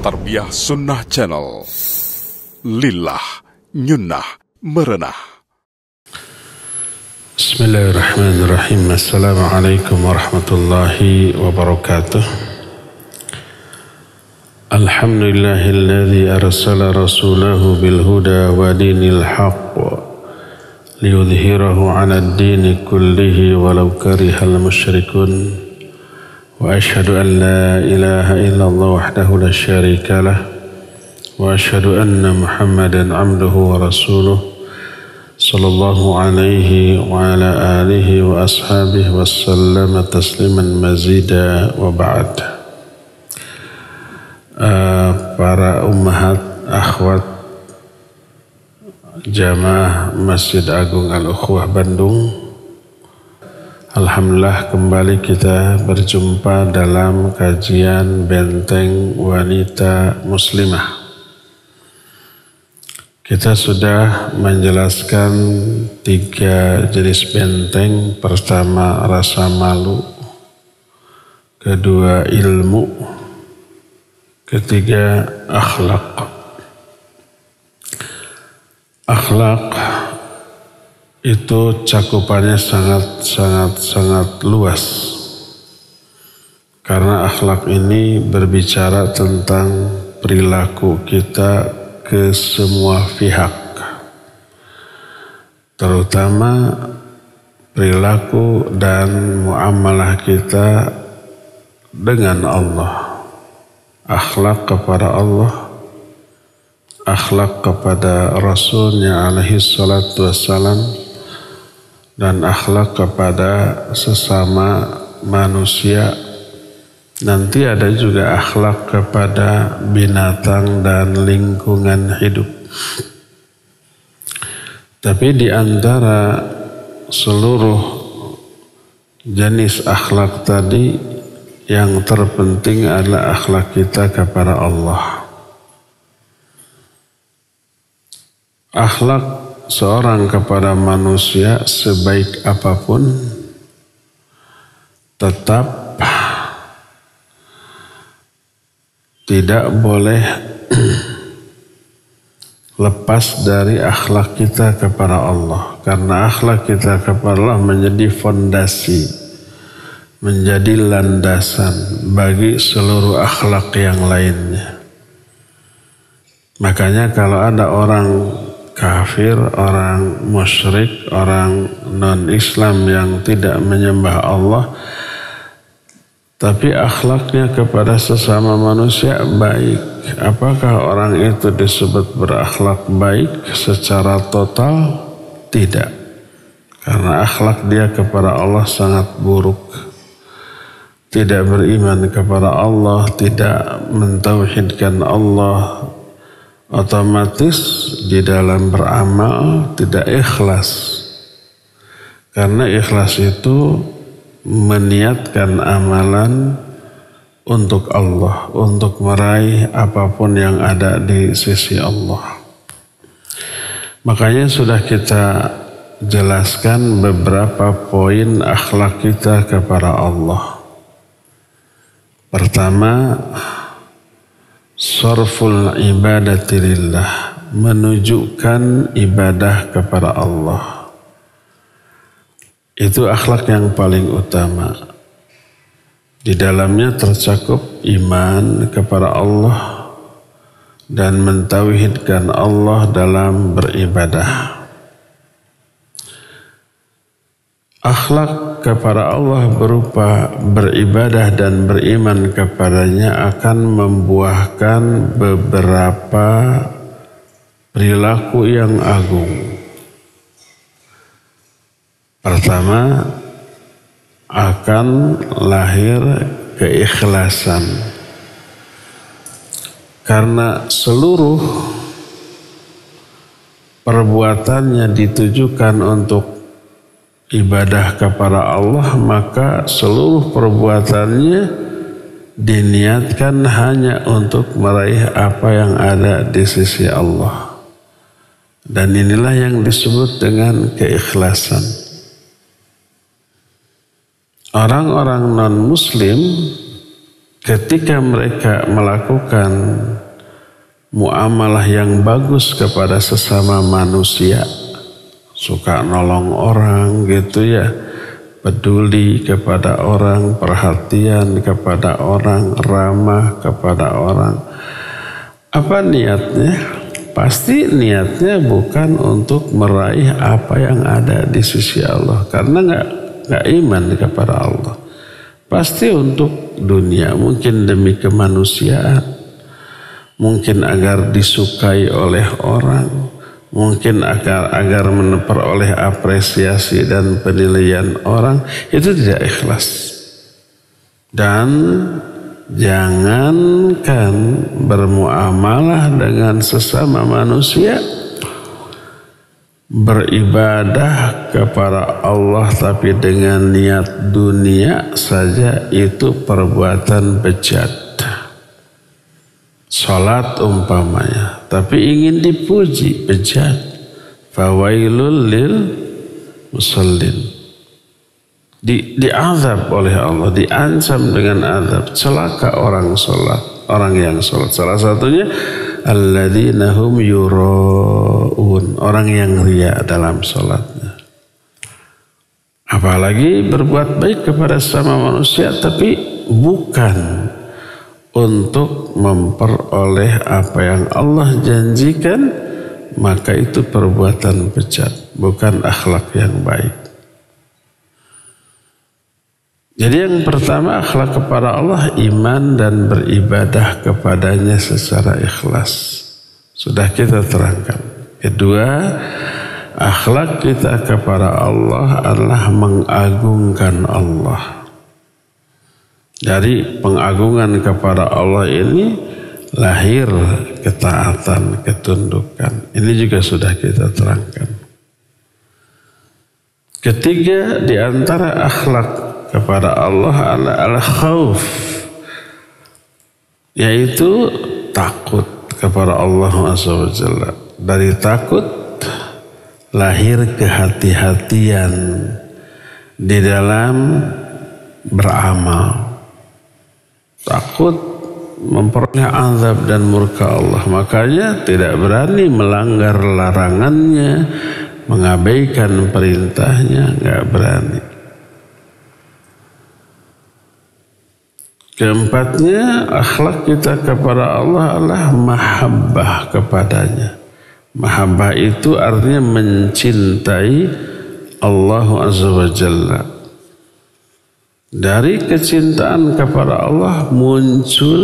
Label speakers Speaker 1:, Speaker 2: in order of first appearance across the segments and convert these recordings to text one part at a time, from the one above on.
Speaker 1: Tarbiyah Sunnah Channel. Lillah Nyunnah Merenah.
Speaker 2: Bismillahirrahmanirrahim. Assalamualaikum warahmatullahi wabarakatuh. Alhamdulillahilladzi arsala rasulahu bilhuda wa dinil haqq liyudhhirahu 'alad dini kullihi walau karihal musyrikun. Wa asyhadu an la ilaha illallah wahdahu la syarika lah wa asyhadu anna Muhammadan 'abduhu wa rasuluh sallallahu alaihi wa ala alihi wa ashabihi wa sallama tasliman mazida wa ba'd. Para ummahat, akhwat jamaah Masjid Agung Al-Ukhwah Bandung, alhamdulillah kembali kita berjumpa dalam kajian Benteng Wanita Muslimah. Kita sudah menjelaskan 3 jenis benteng. Pertama, rasa malu. Kedua, ilmu. Ketiga, akhlak. Akhlak itu cakupannya sangat luas. Karena akhlak ini berbicara tentang perilaku kita ke semua pihak, terutama perilaku dan muamalah kita dengan Allah. Akhlak kepada Allah, akhlak kepada Rasulnya alaihi salatu wassalam, dan akhlak kepada sesama manusia. Nanti ada juga akhlak kepada binatang dan lingkungan hidup. Tapi di antara seluruh jenis akhlak tadi, yang terpenting adalah akhlak kita kepada Allah. Akhlak seorang kepada manusia sebaik apapun tetap tidak boleh lepas dari akhlak kita kepada Allah. Karena akhlak kita kepada Allah menjadi fondasi, menjadi landasan bagi seluruh akhlak yang lainnya. Makanya kalau ada orang kafir, orang musyrik, orang non-Islam yang tidak menyembah Allah, tapi akhlaknya kepada sesama manusia baik, apakah orang itu disebut berakhlak baik secara total? Tidak. Karena akhlak dia kepada Allah sangat buruk. Tidak beriman kepada Allah, tidak mentauhidkan Allah, otomatis di dalam beramal tidak ikhlas. Karena ikhlas itu meniatkan amalan untuk Allah, untuk meraih apapun yang ada di sisi Allah. Makanya sudah kita jelaskan beberapa poin akhlak kita kepada Allah. Pertama, sarful ibadati lillah, menunjukkan ibadah kepada Allah. Itu akhlak yang paling utama. Di dalamnya tercakup iman kepada Allah dan mentauhidkan Allah dalam beribadah. Akhlak kepada Allah berupa beribadah dan beriman kepadanya akan membuahkan beberapa perilaku yang agung. Pertama, akan lahir keikhlasan. Karena seluruh perbuatannya ditujukan untuk ibadah kepada Allah, maka seluruh perbuatannya diniatkan hanya untuk meraih apa yang ada di sisi Allah. Dan inilah yang disebut dengan keikhlasan. Orang-orang non-muslim ketika mereka melakukan muamalah yang bagus kepada sesama manusia, suka nolong orang gitu ya, peduli kepada orang, perhatian kepada orang, ramah kepada orang. Apa niatnya? Pasti niatnya bukan untuk meraih apa yang ada di sisi Allah, karena nggak iman kepada Allah. Pasti untuk dunia, mungkin demi kemanusiaan, mungkin agar disukai oleh orang, mungkin agar memperoleh apresiasi dan penilaian orang. Itu tidak ikhlas. Dan jangankan bermuamalah dengan sesama manusia, beribadah kepada Allah tapi dengan niat dunia saja itu perbuatan bejat. Salat umpamanya tapi ingin dipuji, bejat. Fawailul lil musallin. Diazab oleh Allah, diancam dengan azab. Celaka orang salat, orang yang salat. Salah satunya alladzina hum yuraun, orang yang riya dalam salatnya. Apalagi berbuat baik kepada sesama manusia tapi bukan untuk memperoleh apa yang Allah janjikan, maka itu perbuatan bejat, bukan akhlak yang baik. Jadi yang pertama, akhlak kepada Allah, iman dan beribadah kepadanya secara ikhlas. Sudah kita terangkan. Kedua, akhlak kita kepada Allah adalah mengagungkan Allah. Dari pengagungan kepada Allah ini lahir ketaatan, ketundukan. Ini juga sudah kita terangkan. Ketiga, di antara akhlak kepada Allah adalah khauf, yaitu takut kepada Allah Azza wa Jalla. Dari takut lahir kehati-hatian di dalam beramal. Takut memperoleh azab dan murka Allah, makanya tidak berani melanggar larangannya, mengabaikan perintahnya, nggak berani. Keempatnya, akhlak kita kepada Allah adalah mahabbah kepadanya. Mahabbah itu artinya mencintai Allah Azza wa Jalla. Dari kecintaan kepada Allah muncul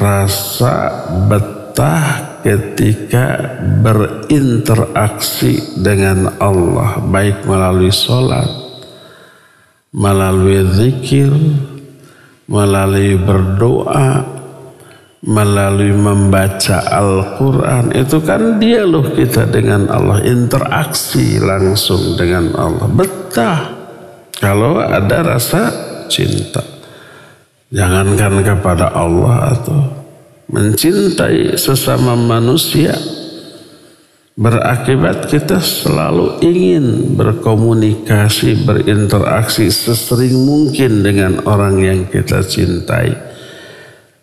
Speaker 2: rasa betah ketika berinteraksi dengan Allah, baik melalui sholat, melalui zikir, melalui berdoa, melalui membaca Al-Quran. Itu kan dialog kita dengan Allah, interaksi langsung dengan Allah. Betah kalau ada rasa cinta. Jangankan kepada Allah atau mencintai sesama manusia, berakibat kita selalu ingin berkomunikasi, berinteraksi sesering mungkin dengan orang yang kita cintai.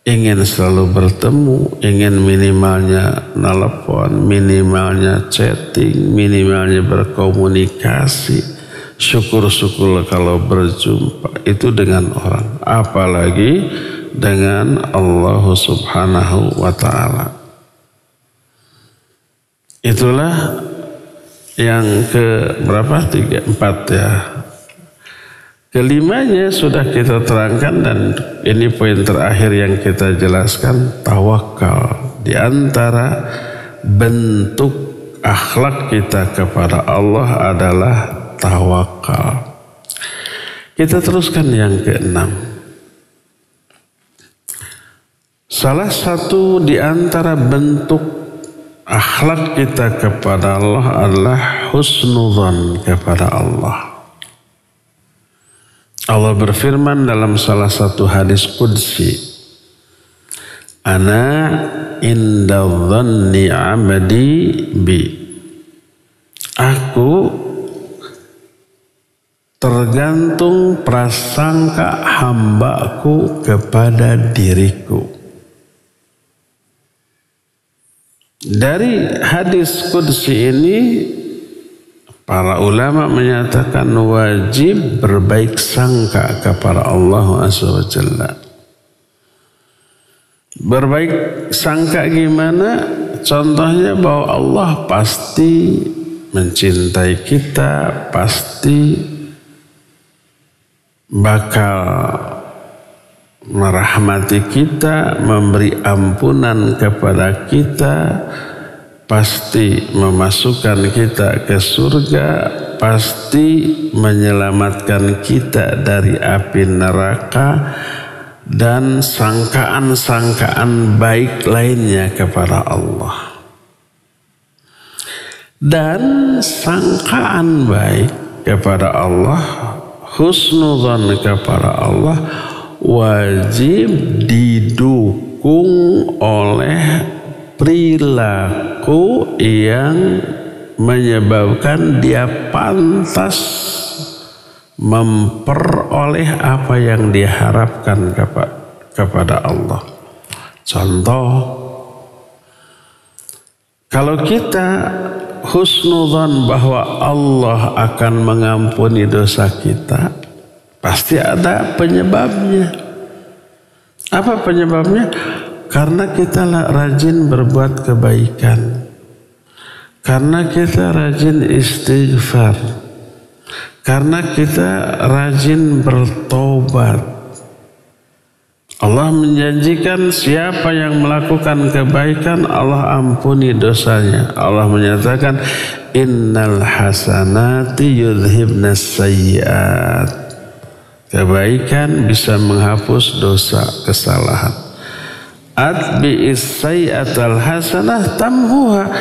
Speaker 2: Ingin selalu bertemu, ingin minimalnya nelpon, minimalnya chatting, minimalnya berkomunikasi. Syukur-syukur kalau berjumpa itu dengan orang, apalagi dengan Allah Subhanahu wa ta'ala. Itulah yang ke berapa? 3, 4 ya. Kelimanya sudah kita terangkan dan ini poin terakhir yang kita jelaskan, tawakal. Di antara bentuk akhlak kita kepada Allah adalah tawakal. Kita teruskan yang ke-6. Salah satu di antara bentuk akhlak kita kepada Allah adalah husnudzan kepada Allah. Allah berfirman dalam salah satu hadis qudsi, Ana inda dhanni abdi bi. Aku tergantung prasangka hambaku kepada diriku. Dari hadis qudsi ini para ulama menyatakan wajib berbaik sangka kepada Allah Azza wa Jalla. Berbaik sangka gimana? Contohnya bahwa Allah pasti mencintai kita, pasti bakal merahmati kita, memberi ampunan kepada kita, pasti memasukkan kita ke surga, pasti menyelamatkan kita dari api neraka, dan sangkaan-sangkaan baik lainnya kepada Allah. Dan sangkaan baik kepada Allah, husnudzon kepada Allah, wajib didukung oleh perilaku yang menyebabkan dia pantas memperoleh apa yang diharapkan kepada Allah. Contoh, kalau kita husnudzon bahwa Allah akan mengampuni dosa kita, pasti ada penyebabnya. Apa penyebabnya? Karena kita rajin berbuat kebaikan, karena kita rajin istighfar, karena kita rajin bertobat. Allah menjanjikan siapa yang melakukan kebaikan Allah ampuni dosanya. Allah menyatakan innal hasanati yudhibnas sayyiat. Kebaikan bisa menghapus dosa, kesalahan. Atbi'is sayyi'atal hasanah tamhuha.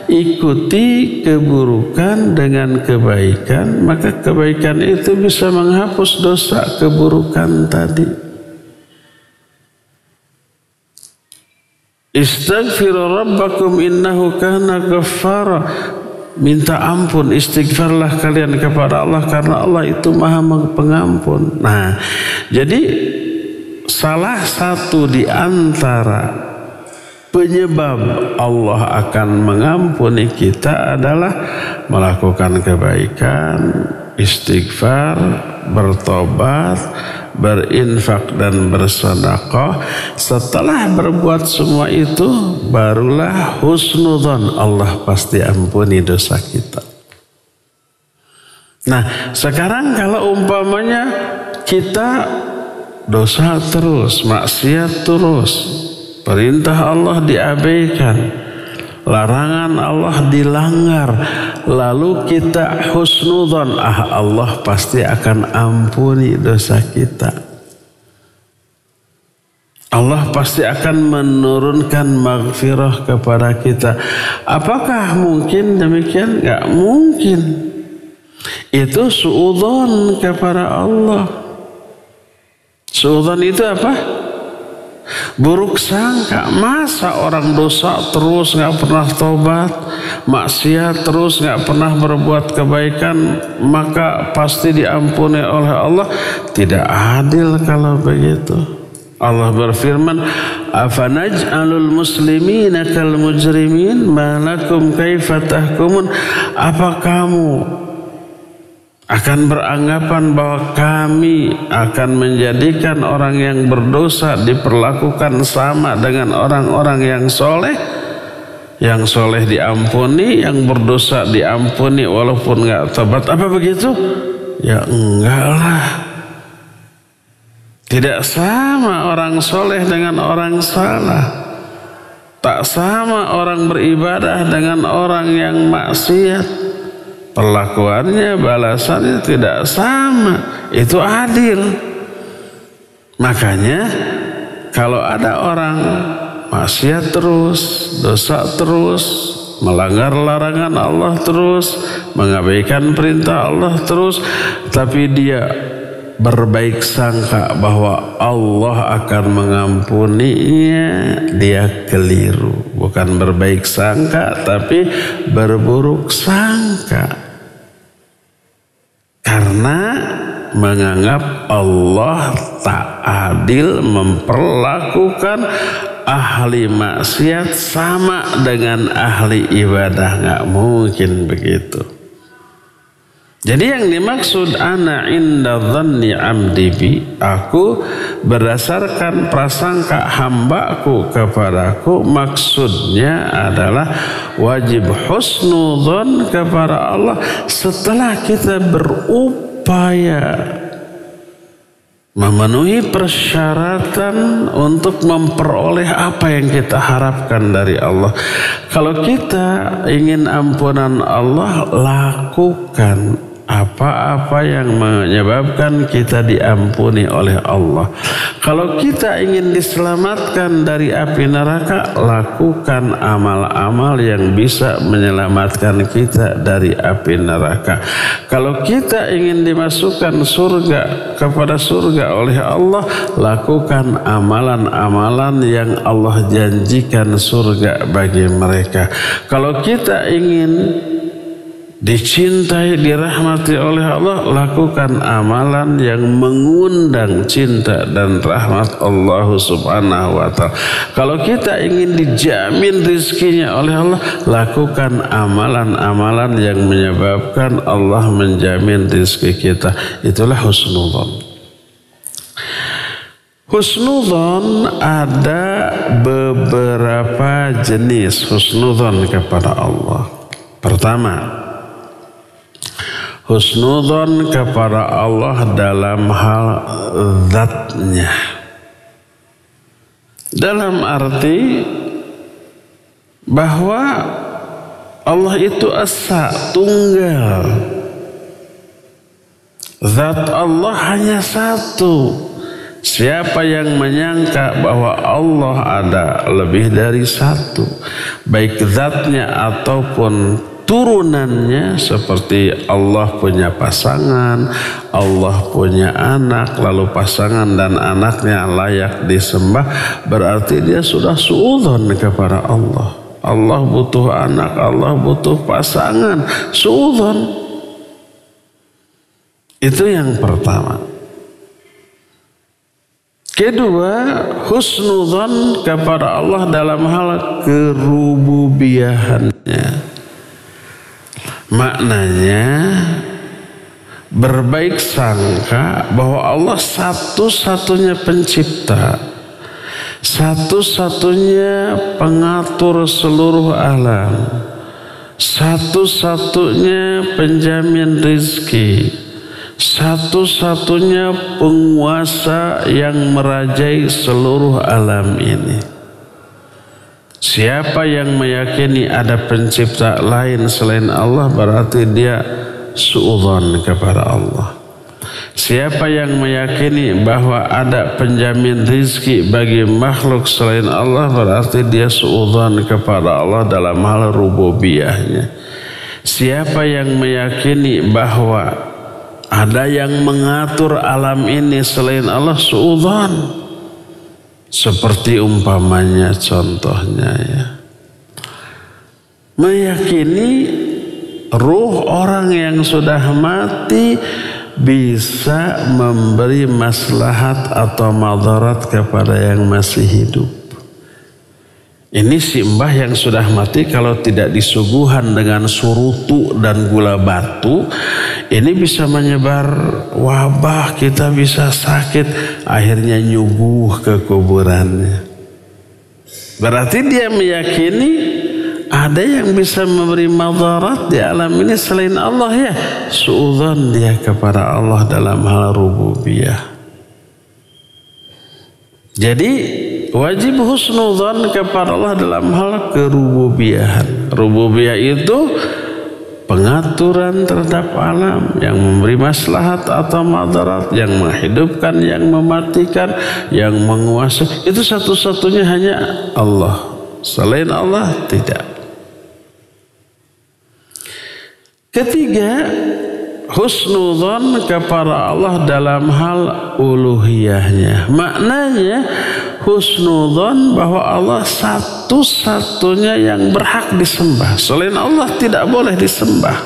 Speaker 2: Ikuti keburukan dengan kebaikan, maka kebaikan itu bisa menghapus dosa keburukan tadi. Istaghfiru rabbakum innahu kana ghaffara. Minta ampun, istighfarlah kalian kepada Allah karena Allah itu Maha Pengampun. Nah, jadi salah satu di antara penyebab Allah akan mengampuni kita adalah melakukan kebaikan, istighfar, bertobat, berinfak dan bersedekah. Setelah berbuat semua itu, barulah husnudzon, Allah pasti ampuni dosa kita. Nah, sekarang kalau umpamanya kita dosa terus, maksiat terus, perintah Allah diabaikan, larangan Allah dilanggar, lalu kita husnudzon, Allah pasti akan ampuni dosa kita. Allah pasti akan menurunkan maghfirah kepada kita. Apakah mungkin demikian? Enggak mungkin. Itu suudzon kepada Allah. Suudzon itu apa? Buruk sangka. Masa orang dosa terus nggak pernah tobat, maksiat terus nggak pernah berbuat kebaikan, maka pasti diampuni oleh Allah? Tidak adil kalau begitu. Allah berfirman, afanaj'alul muslimina kal mujrimin ma lakum kaifa tahkumun. Apa kamu akan beranggapan bahwa kami akan menjadikan orang yang berdosa diperlakukan sama dengan orang-orang yang soleh? Yang soleh diampuni, yang berdosa diampuni walaupun nggak tobat. Apa begitu? Ya enggak lah. Tidak sama orang soleh dengan orang salah. Tak sama orang beribadah dengan orang yang maksiat. Perlakuannya, balasannya tidak sama. Itu adil. Makanya kalau ada orang maksiat terus, dosa terus, melanggar larangan Allah terus, mengabaikan perintah Allah terus, tapi dia berbaik sangka bahwa Allah akan mengampuninya, dia keliru. Bukan berbaik sangka, tapi berburuk sangka. karena menganggap Allah tak adil memperlakukan ahli maksiat sama dengan ahli ibadah. Nggak mungkin begitu. Jadi yang dimaksud ana inda dhanni abdi bi, aku berdasarkan prasangka hambaku kepadaku, maksudnya adalah wajib husnudzon kepada Allah setelah kita berupaya memenuhi persyaratan untuk memperoleh apa yang kita harapkan dari Allah. Kalau kita ingin ampunan Allah, lakukan apa-apa yang menyebabkan kita diampuni oleh Allah. Kalau kita ingin diselamatkan dari api neraka, lakukan amal-amal yang bisa menyelamatkan kita dari api neraka. Kalau kita ingin dimasukkan surga kepada surga oleh Allah, lakukan amalan-amalan yang Allah janjikan surga bagi mereka. Kalau kita ingin dicintai, dirahmati oleh Allah, lakukan amalan yang mengundang cinta dan rahmat Allah subhanahu wa ta'ala. Kalau kita ingin dijamin rizkinya oleh Allah, lakukan amalan-amalan yang menyebabkan Allah menjamin rizki kita. Itulah husnudzon. Husnudzon ada beberapa jenis husnudzon kepada Allah. Pertama, husnudzon kepada Allah dalam hal zatnya. Dalam arti bahwa Allah itu esa, tunggal. Zat Allah hanya satu. Siapa yang menyangka bahwa Allah ada lebih dari satu, baik zatnya ataupun turunannya, seperti Allah punya pasangan, Allah punya anak, lalu pasangan dan anaknya layak disembah, berarti dia sudah suudzon kepada Allah. Allah butuh anak, Allah butuh pasangan, suudzon. Itu yang pertama. Kedua, husnudzon kepada Allah dalam hal kerububiyahannya. Maknanya berbaik sangka bahwa Allah satu-satunya pencipta, satu-satunya pengatur seluruh alam, satu-satunya penjamin rizki, satu-satunya penguasa yang merajai seluruh alam ini. Siapa yang meyakini ada pencipta lain selain Allah, berarti dia suudzon kepada Allah. Siapa yang meyakini bahwa ada penjamin rizki bagi makhluk selain Allah, berarti dia suudzon kepada Allah dalam hal rububiyahnya. Siapa yang meyakini bahwa ada yang mengatur alam ini selain Allah, suudzon. Seperti umpamanya, contohnya ya, meyakini ruh orang yang sudah mati bisa memberi maslahat atau madarat kepada yang masih hidup. Ini si mbah yang sudah mati kalau tidak disuguhan dengan surutu dan gula batu, ini bisa menyebar wabah, kita bisa sakit, akhirnya nyuguh ke kuburannya. Berarti dia meyakini ada yang bisa memberi madarat di alam ini selain Allah, ya. Suudzon dia kepada Allah dalam hal rububiyah. Jadi wajib husnudzon kepada Allah dalam hal kerububiyahan. Rububiyah itu pengaturan terhadap alam, yang memberi maslahat atau madarat, yang menghidupkan, yang mematikan, yang menguasai. Itu satu-satunya hanya Allah. Selain Allah tidak. Ketiga, husnudzon kepada Allah dalam hal uluhiyahnya. Maknanya husnudzon bahwa Allah satu-satunya yang berhak disembah. Selain Allah tidak boleh disembah.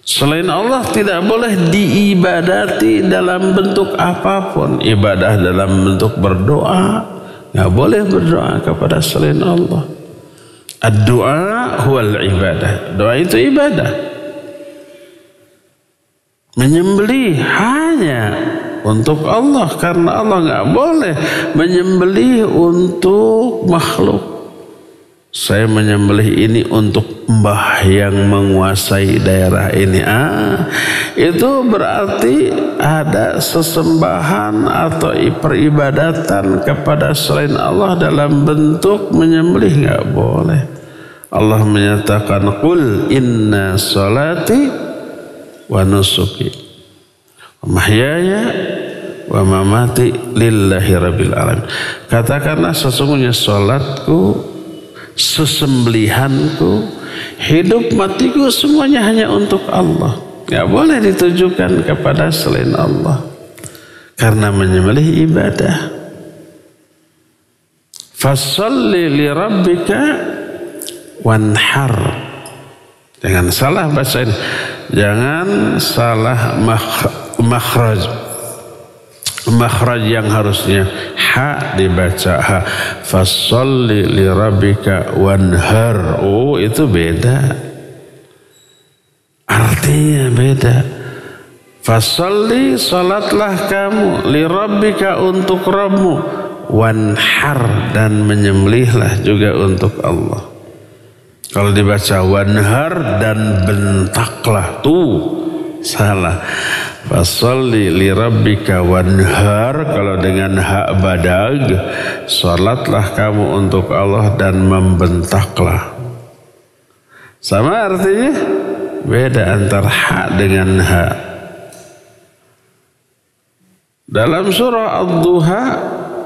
Speaker 2: Selain Allah tidak boleh diibadati dalam bentuk apapun. Ibadah dalam bentuk berdoa, nggak boleh berdoa kepada selain Allah. Ad-du'a huwal ibadah. Doa itu ibadah. Menyembelih hanya untuk Allah, karena Allah nggak boleh menyembelih untuk makhluk. Saya menyembelih ini untuk mbah yang menguasai daerah ini. Itu berarti ada sesembahan atau peribadatan kepada selain Allah dalam bentuk menyembelih, nggak boleh. Allah menyatakan, qul inna salati wa nusuki wa mahyaya wa mamati lillahi rabbil alamin. Katakanlah, sesungguhnya salatku, sesembelihanku, hidup matiku semuanya hanya untuk Allah. Gak boleh ditujukan kepada selain Allah, karena menyembelih ibadah. Fasholli li rabbika wanhar. Jangan salah bahasa ini, jangan salah makhraj. Makhraj yang harusnya ha dibaca ha. Fasholli li rabbika wanhar. Oh, itu beda. Artinya beda. Fasholli, salatlah kamu, li rabbika, untuk Rabbmu, wanhar, dan menyembelihlah juga untuk Allah. Kalau dibaca wanhar dan bentaklah, tuh salah. Fasholli li rabbika wanhar, kalau dengan hak badag, salatlah kamu untuk Allah dan membentaklah. Sama artinya, beda antara hak dengan hak. Dalam surah Ad-Duha,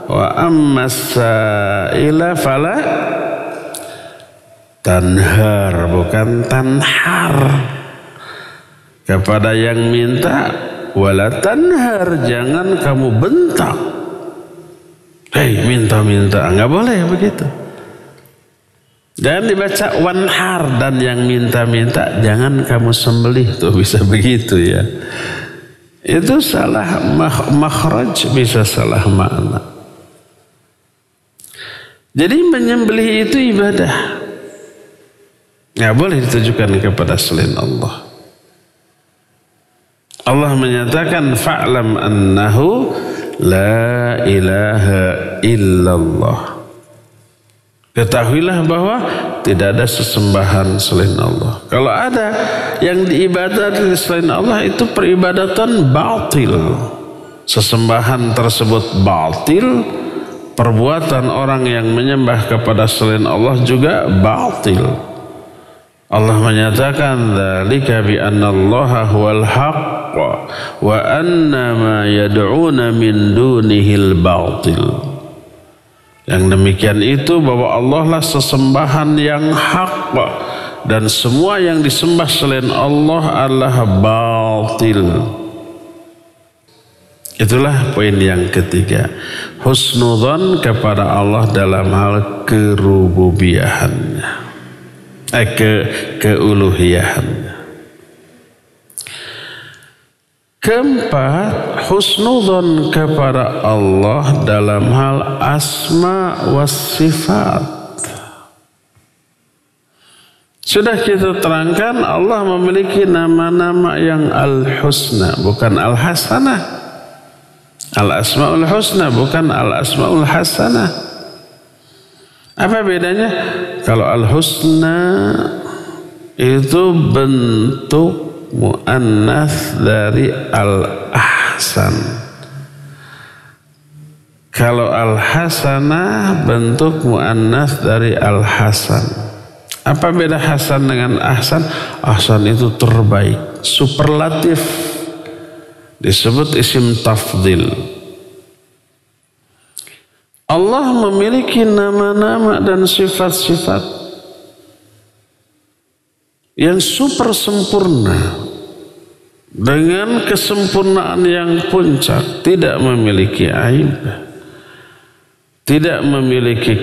Speaker 2: wa ammas sa'ila fala tanhar, bukan tanhar. Kepada yang minta, wala tanhar, jangan kamu bentak. Hei, minta-minta, nggak boleh begitu. Jangan dibaca wanhar, dan yang minta-minta jangan kamu sembelih, tuh bisa begitu ya. Itu salah makhraj, bisa salah makna. Jadi menyembelih itu ibadah, nggak boleh ditujukan kepada selain Allah. Allah menyatakan, fa'lam annahu la ilaha illallah. Ketahuilah bahwa tidak ada sesembahan selain Allah. Kalau ada yang diibadati selain Allah, itu peribadatan batil. Sesembahan tersebut batil. Perbuatan orang yang menyembah kepada selain Allah juga batil. Allah menyatakan, dzalika bi annallaha huwal haqq wa anna ma yad'una min dunihil batil. Yang demikian itu bahwa Allah lah sesembahan yang hak, dan semua yang disembah selain Allah adalah batil. Itulah poin yang ketiga, husnudzon kepada Allah dalam hal kerububiyahannya, keuluhiyahannya. Keempat, husnudzon kepada Allah dalam hal asma was sifat. Sudah kita terangkan, Allah memiliki nama-nama yang al-husna, bukan al-hasanah. Al-asma'ul husna, bukan al-asma'ul hasanah. Apa bedanya? Kalau al-husna itu bentuk muannats dari al-ahsan. Kalau al-hasanah bentuk muannats dari al-hasan. Apa beda hasan dengan ahsan? Ahsan itu terbaik, superlatif, disebut isim tafdil. Allah memiliki nama-nama dan sifat-sifat yang super sempurna, dengan kesempurnaan yang puncak, tidak memiliki aib, tidak memiliki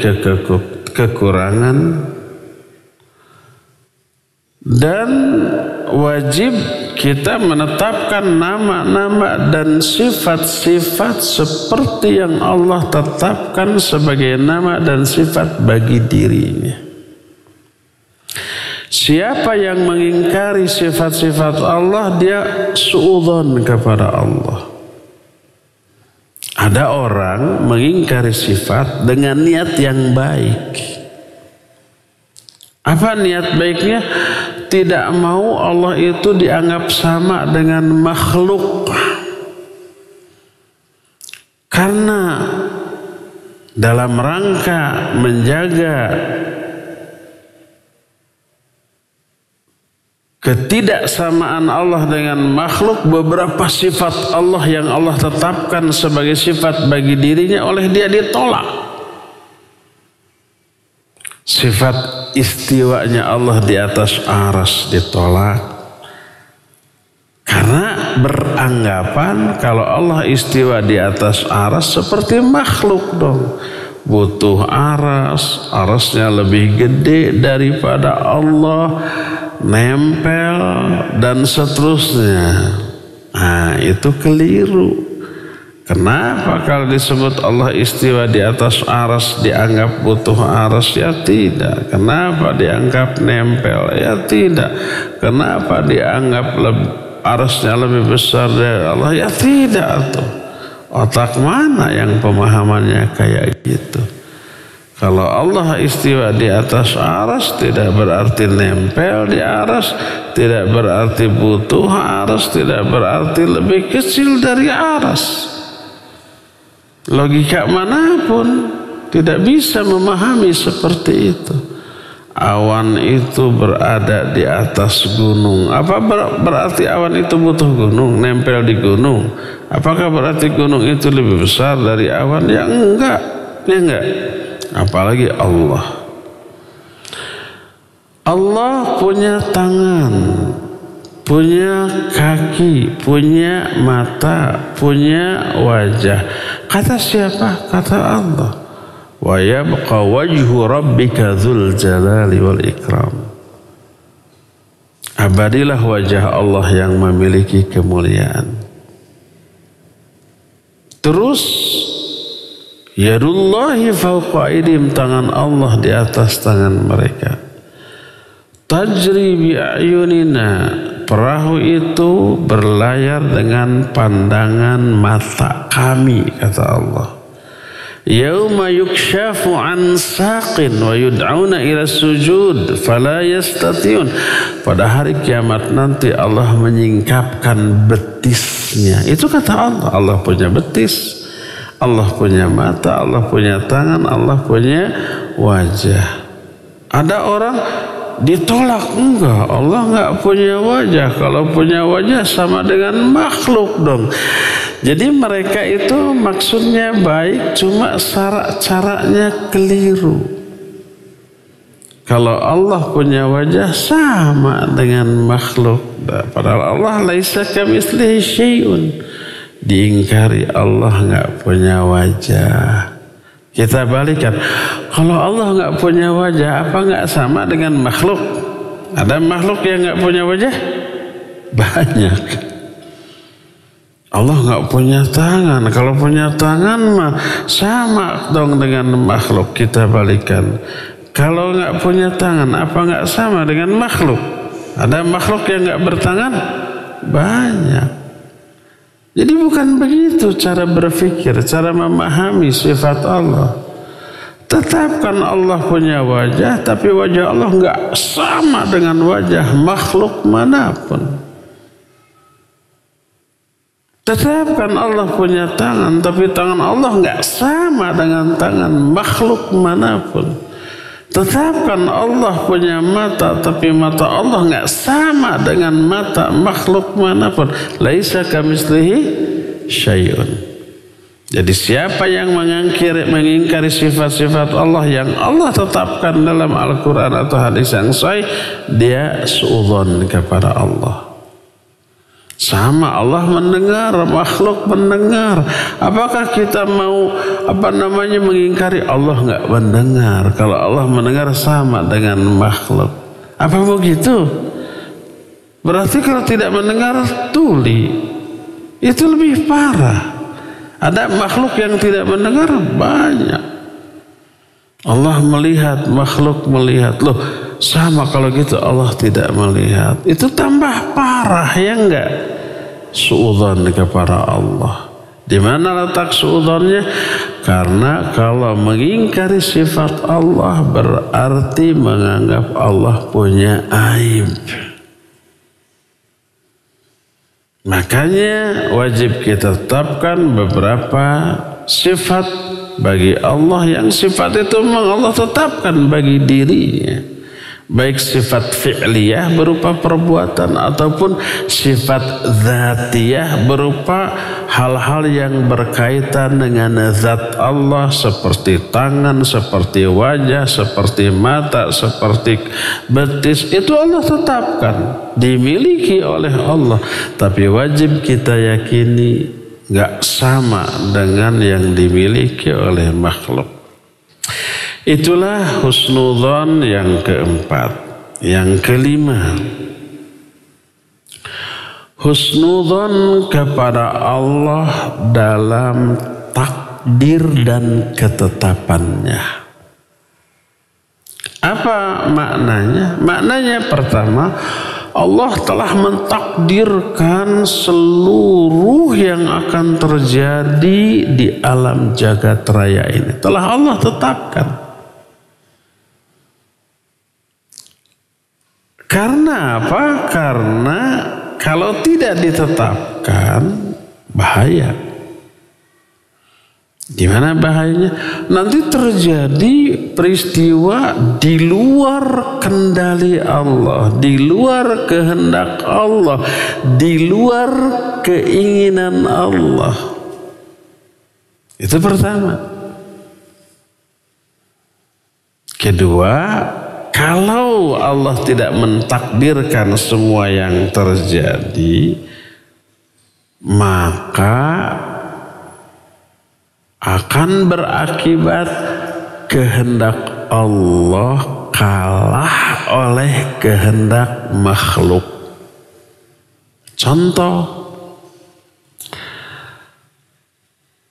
Speaker 2: kekurangan, dan wajib kita menetapkan nama-nama dan sifat-sifat seperti yang Allah tetapkan sebagai nama dan sifat bagi dirinya. Siapa yang mengingkari sifat-sifat Allah, dia suudzon kepada Allah. Ada orang mengingkari sifat dengan niat yang baik. Apa niat baiknya? Tidak mau Allah itu dianggap sama dengan makhluk. Karena dalam rangka menjaga ketidaksamaan Allah dengan makhluk, beberapa sifat Allah yang Allah tetapkan sebagai sifat bagi dirinya oleh dia ditolak. Sifat istiwanya Allah di atas aras ditolak. Karena beranggapan kalau Allah istiwa di atas aras seperti makhluk dong. Butuh aras, arasnya lebih gede daripada Allah, nempel dan seterusnya. Nah, itu keliru. Kenapa kalau disebut Allah istiwa di atas aras dianggap butuh aras? Ya tidak. Kenapa dianggap nempel? Ya tidak. Kenapa dianggap arasnya lebih besar dari Allah? Ya tidak. Tuh. Otak mana yang pemahamannya kayak gitu? Kalau Allah istiwa di atas aras tidak berarti nempel di aras, tidak berarti butuh aras, tidak berarti lebih kecil dari aras. Logika manapun tidak bisa memahami seperti itu. Awan itu berada di atas gunung. Apa berarti awan itu butuh gunung, nempel di gunung? Apakah berarti gunung itu lebih besar dari awan? Ya enggak, ya enggak. Apalagi Allah. Allah punya tangan, punya kaki, punya mata, punya wajah. Kata siapa? Kata Allah. Wa yabqa wajhu rabbika dzul jalali wal ikram. Abadilah wajah Allah yang memiliki kemuliaan. Terus yadullahi fawqa aydihim, tangan Allah di atas tangan mereka. Tajri bi ayunina, perahu itu berlayar dengan pandangan mata kami, kata Allah. Yauma yukshafu an saqin wa yud'auna ila sujud fala yastati'un. Pada hari kiamat nanti Allah menyingkapkan betisnya. Itu kata Allah. Allah punya betis, Allah punya mata, Allah punya tangan, Allah punya wajah. Ada orang ditolak, enggak, Allah enggak punya wajah. Kalau punya wajah sama dengan makhluk dong. Jadi mereka itu maksudnya baik, cuma caranya keliru. Kalau Allah punya wajah sama dengan makhluk. Padahal Allah laisa kamitslihi syai'un. Diingkari Allah enggak punya wajah. Kita balikan. Kalau Allah enggak punya wajah, apa enggak sama dengan makhluk? Ada makhluk yang enggak punya wajah? Banyak. Allah enggak punya tangan. Kalau punya tangan mah sama dong dengan makhluk. Kita balikan. Kalau enggak punya tangan, apa enggak sama dengan makhluk? Ada makhluk yang enggak bertangan? Banyak. Jadi bukan begitu cara berpikir, cara memahami sifat Allah. Tetapkan Allah punya wajah, tapi wajah Allah enggak sama dengan wajah makhluk manapun. Tetapkan Allah punya tangan, tapi tangan Allah enggak sama dengan tangan makhluk manapun. Tetapkan Allah punya mata, tapi mata Allah enggak sama dengan mata makhluk manapun. Laisa kamitslihi syai'un. Jadi siapa yang mengingkari sifat-sifat Allah yang Allah tetapkan dalam Al-Quran atau hadis yang sahih, dia suudzon kepada Allah. Sama Allah mendengar, makhluk mendengar. Apakah kita mau mengingkari Allah enggak mendengar? Kalau Allah mendengar sama dengan makhluk. Apa begitu? Berarti kalau tidak mendengar tuli, itu lebih parah. Ada makhluk yang tidak mendengar banyak. Allah melihat, makhluk melihat. Loh, sama kalau gitu Allah tidak melihat. Itu tambah parah, ya enggak? Suudzon kepada Allah. Di mana letak suudzonnya? Karena kalau mengingkari sifat Allah berarti menganggap Allah punya aib. Makanya wajib kita tetapkan beberapa sifat bagi Allah yang sifat itu memang Allah tetapkan bagi dirinya. Baik sifat fi'liyah berupa perbuatan ataupun sifat dzatiyah berupa hal-hal yang berkaitan dengan zat Allah seperti tangan, seperti wajah, seperti mata, seperti betis. Itu Allah tetapkan, dimiliki oleh Allah. Tapi wajib kita yakini gak sama dengan yang dimiliki oleh makhluk. Itulah husnudzon yang keempat. Yang kelima, husnudzon kepada Allah dalam takdir dan ketetapannya. Apa maknanya? Maknanya pertama, Allah telah mentakdirkan seluruh yang akan terjadi di alam jagat raya ini. Telah Allah tetapkan. Karena apa? Karena kalau tidak ditetapkan bahaya. Gimana bahayanya? Nanti terjadi peristiwa di luar kendali Allah, di luar kehendak Allah, di luar keinginan Allah. Itu pertama. Kedua, kalau Allah tidak mentakdirkan semua yang terjadi, maka akan berakibat kehendak Allah kalah oleh kehendak makhluk. Contoh,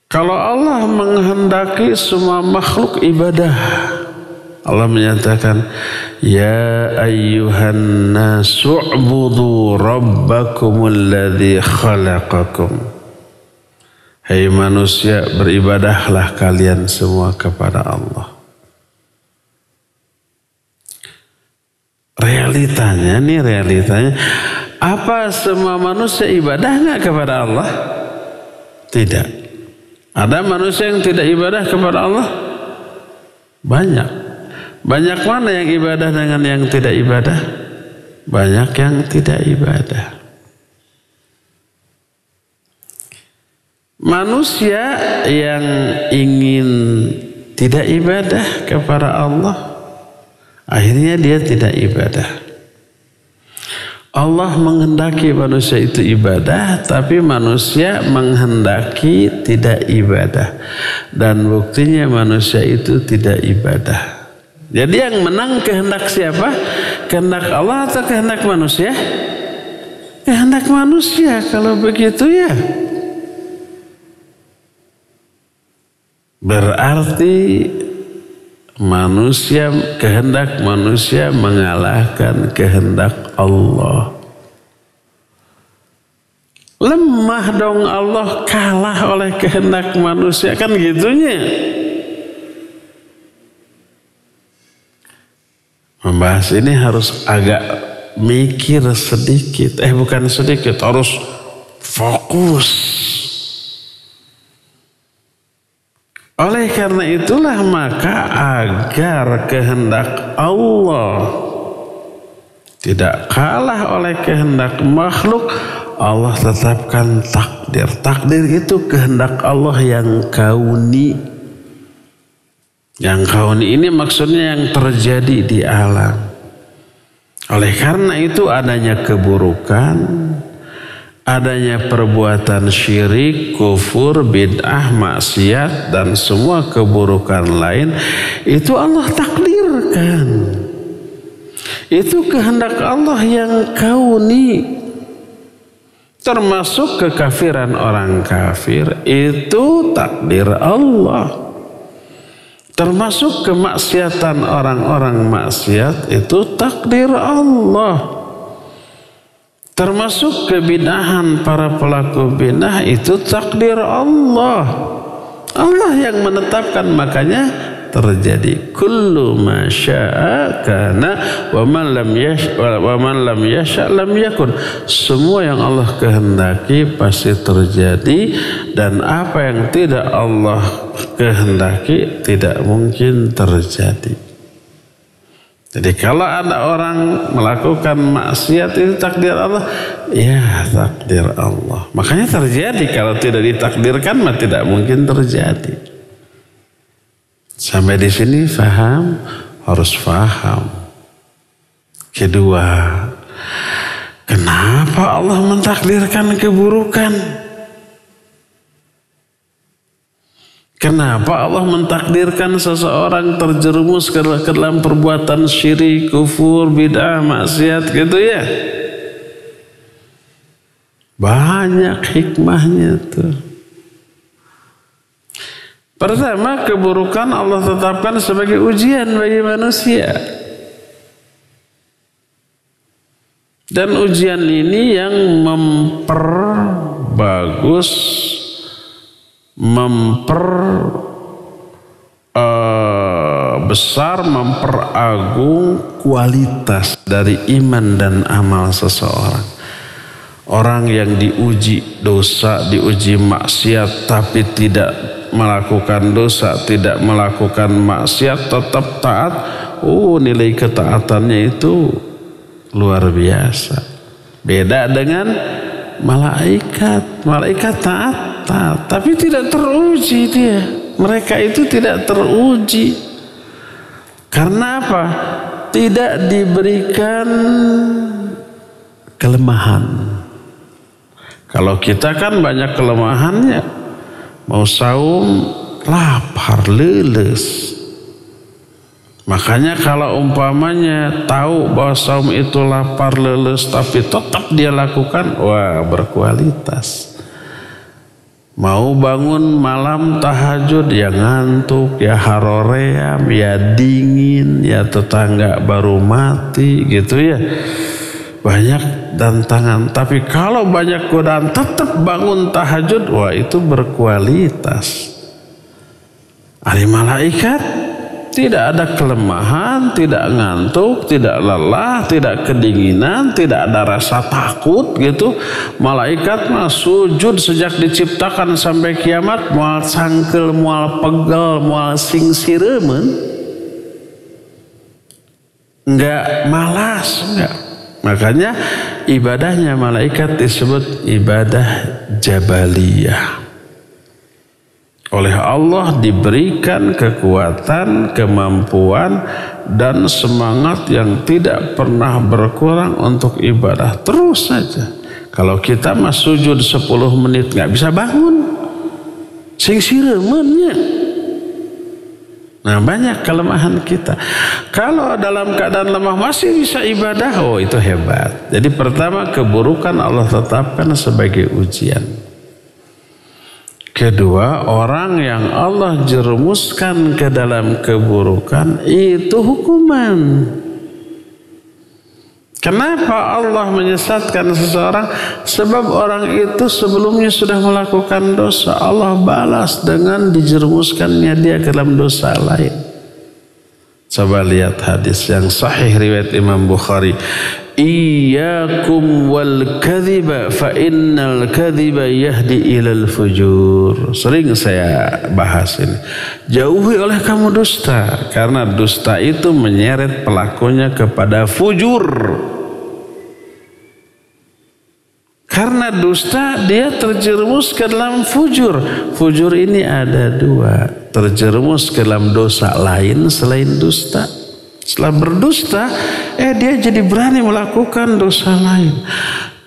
Speaker 2: kalau Allah menghendaki semua makhluk ibadah, Allah menyatakan, ya ayyuhan nasu'budu rabbakumul ladzi khalaqakum. Hai manusia, beribadahlah kalian semua kepada Allah. Realitanya, apa semua manusia ibadah nggak kepada Allah? Tidak. Ada manusia yang tidak ibadah kepada Allah? Banyak. Banyak mana yang ibadah dengan yang tidak ibadah? Banyak yang tidak ibadah. Manusia yang ingin tidak ibadah kepada Allah, akhirnya dia tidak ibadah. Allah menghendaki manusia itu ibadah, tapi manusia menghendaki tidak ibadah. Dan buktinya manusia itu tidak ibadah. Jadi yang menang kehendak siapa? Kehendak Allah atau kehendak manusia? Kehendak manusia. Kalau begitu ya, berarti kehendak manusia mengalahkan kehendak Allah. Lemah dong Allah, kalah oleh kehendak manusia, kan gitunya. Membahas ini harus agak mikir sedikit, bukan sedikit, harus fokus. Oleh karena itulah maka agar kehendak Allah tidak kalah oleh kehendak makhluk, Allah tetapkan takdir. Takdir itu kehendak Allah yang kauni. Yang kauni ini maksudnya yang terjadi di alam. Oleh karena itu adanya keburukan, adanya perbuatan syirik, kufur, bid'ah, maksiat, dan semua keburukan lain, itu Allah takdirkan. Itu kehendak Allah yang kauni. Termasuk kekafiran orang kafir itu takdir Allah. Termasuk kemaksiatan orang-orang maksiat itu takdir Allah. Termasuk kebidahan para pelaku bidah itu takdir Allah. Allah yang menetapkan, makanya terjadi kullu ma syaa kana wa man lam yasha lam yakun. Semua yang Allah kehendaki pasti terjadi, dan apa yang tidak Allah kehendaki tidak mungkin terjadi. Jadi kalau ada orang melakukan maksiat itu takdir Allah, ya takdir Allah. Makanya terjadi, kalau tidak ditakdirkan mah tidak mungkin terjadi. Sampai di sini faham? Harus faham. Kedua, kenapa Allah mentakdirkan keburukan? Kenapa Allah mentakdirkan seseorang terjerumus ke dalam perbuatan syirik, kufur, bid'ah, maksiat gitu ya? Banyak hikmahnya tuh. Pertama, keburukan Allah tetapkan sebagai ujian bagi manusia. Dan ujian ini yang memperbagus, besar, memperagung kualitas dari iman dan amal seseorang. Orang yang diuji dosa, diuji maksiat, tapi tidak melakukan dosa, tidak melakukan maksiat, tetap taat. Nilai ketaatannya itu luar biasa. Beda dengan malaikat. Malaikat taat, tapi tidak teruji dia. Mereka itu tidak teruji. Karena apa? Tidak diberikan kelemahan. Kalau kita kan banyak kelemahannya. Mau saum, lapar, leles. Makanya kalau umpamanya tahu bahwa saum itu lapar, leles, tapi tetap dia lakukan, wah berkualitas. Mau bangun malam tahajud, ya ngantuk, ya haroream, ya dingin, ya tetangga baru mati gitu ya. Banyak tantangan, tapi kalau banyak godaan tetap bangun tahajud, wah itu berkualitas. Ahli malaikat tidak ada kelemahan, tidak ngantuk, tidak lelah, tidak kedinginan, tidak ada rasa takut gitu. Malaikat mah sujud sejak diciptakan sampai kiamat, moal sangkel, moal pegel, moal singsiremen. Enggak malas, enggak. Makanya ibadahnya malaikat disebut ibadah jabaliyah. Oleh Allah diberikan kekuatan, kemampuan, dan semangat yang tidak pernah berkurang untuk ibadah. Terus saja. Kalau kita mah sujud 10 menit nggak bisa bangun, sing siremennya. Nah, banyak kelemahan kita. Kalau dalam keadaan lemah masih bisa ibadah, oh itu hebat. Jadi pertama, keburukan Allah tetapkan sebagai ujian. Kedua, orang yang Allah jerumuskan ke dalam keburukan itu hukuman. Kenapa Allah menyesatkan seseorang? Sebab orang itu sebelumnya sudah melakukan dosa. Allah balas dengan dijerumuskannya dia ke dalam dosa lain. Coba lihat hadis yang sahih riwayat Imam Bukhari. Iyyakum wal kadhiba fa innal kadhiba yahdi ilal fujur. Sering saya bahas ini. Jauhi oleh kamu dusta, karena dusta itu menyeret pelakunya kepada fujur. Karena dusta dia terjerumus ke dalam fujur. Fujur ini ada dua. Terjerumus ke dalam dosa lain selain dusta. Setelah berdusta, dia jadi berani melakukan dosa lain.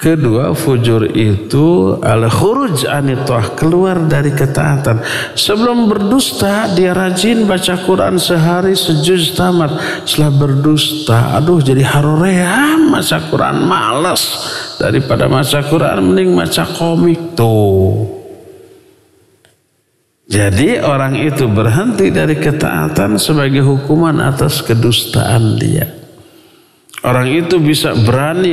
Speaker 2: Kedua, fujur itu al-khuruj anit ta'ah, keluar dari ketaatan. Sebelum berdusta dia rajin baca Quran sehari sejuz tamat. Setelah berdusta, aduh jadi haroream baca Quran, malas. Daripada baca Quran mending baca komik tuh. Jadi orang itu berhenti dari ketaatan sebagai hukuman atas kedustaan dia. Orang itu bisa berani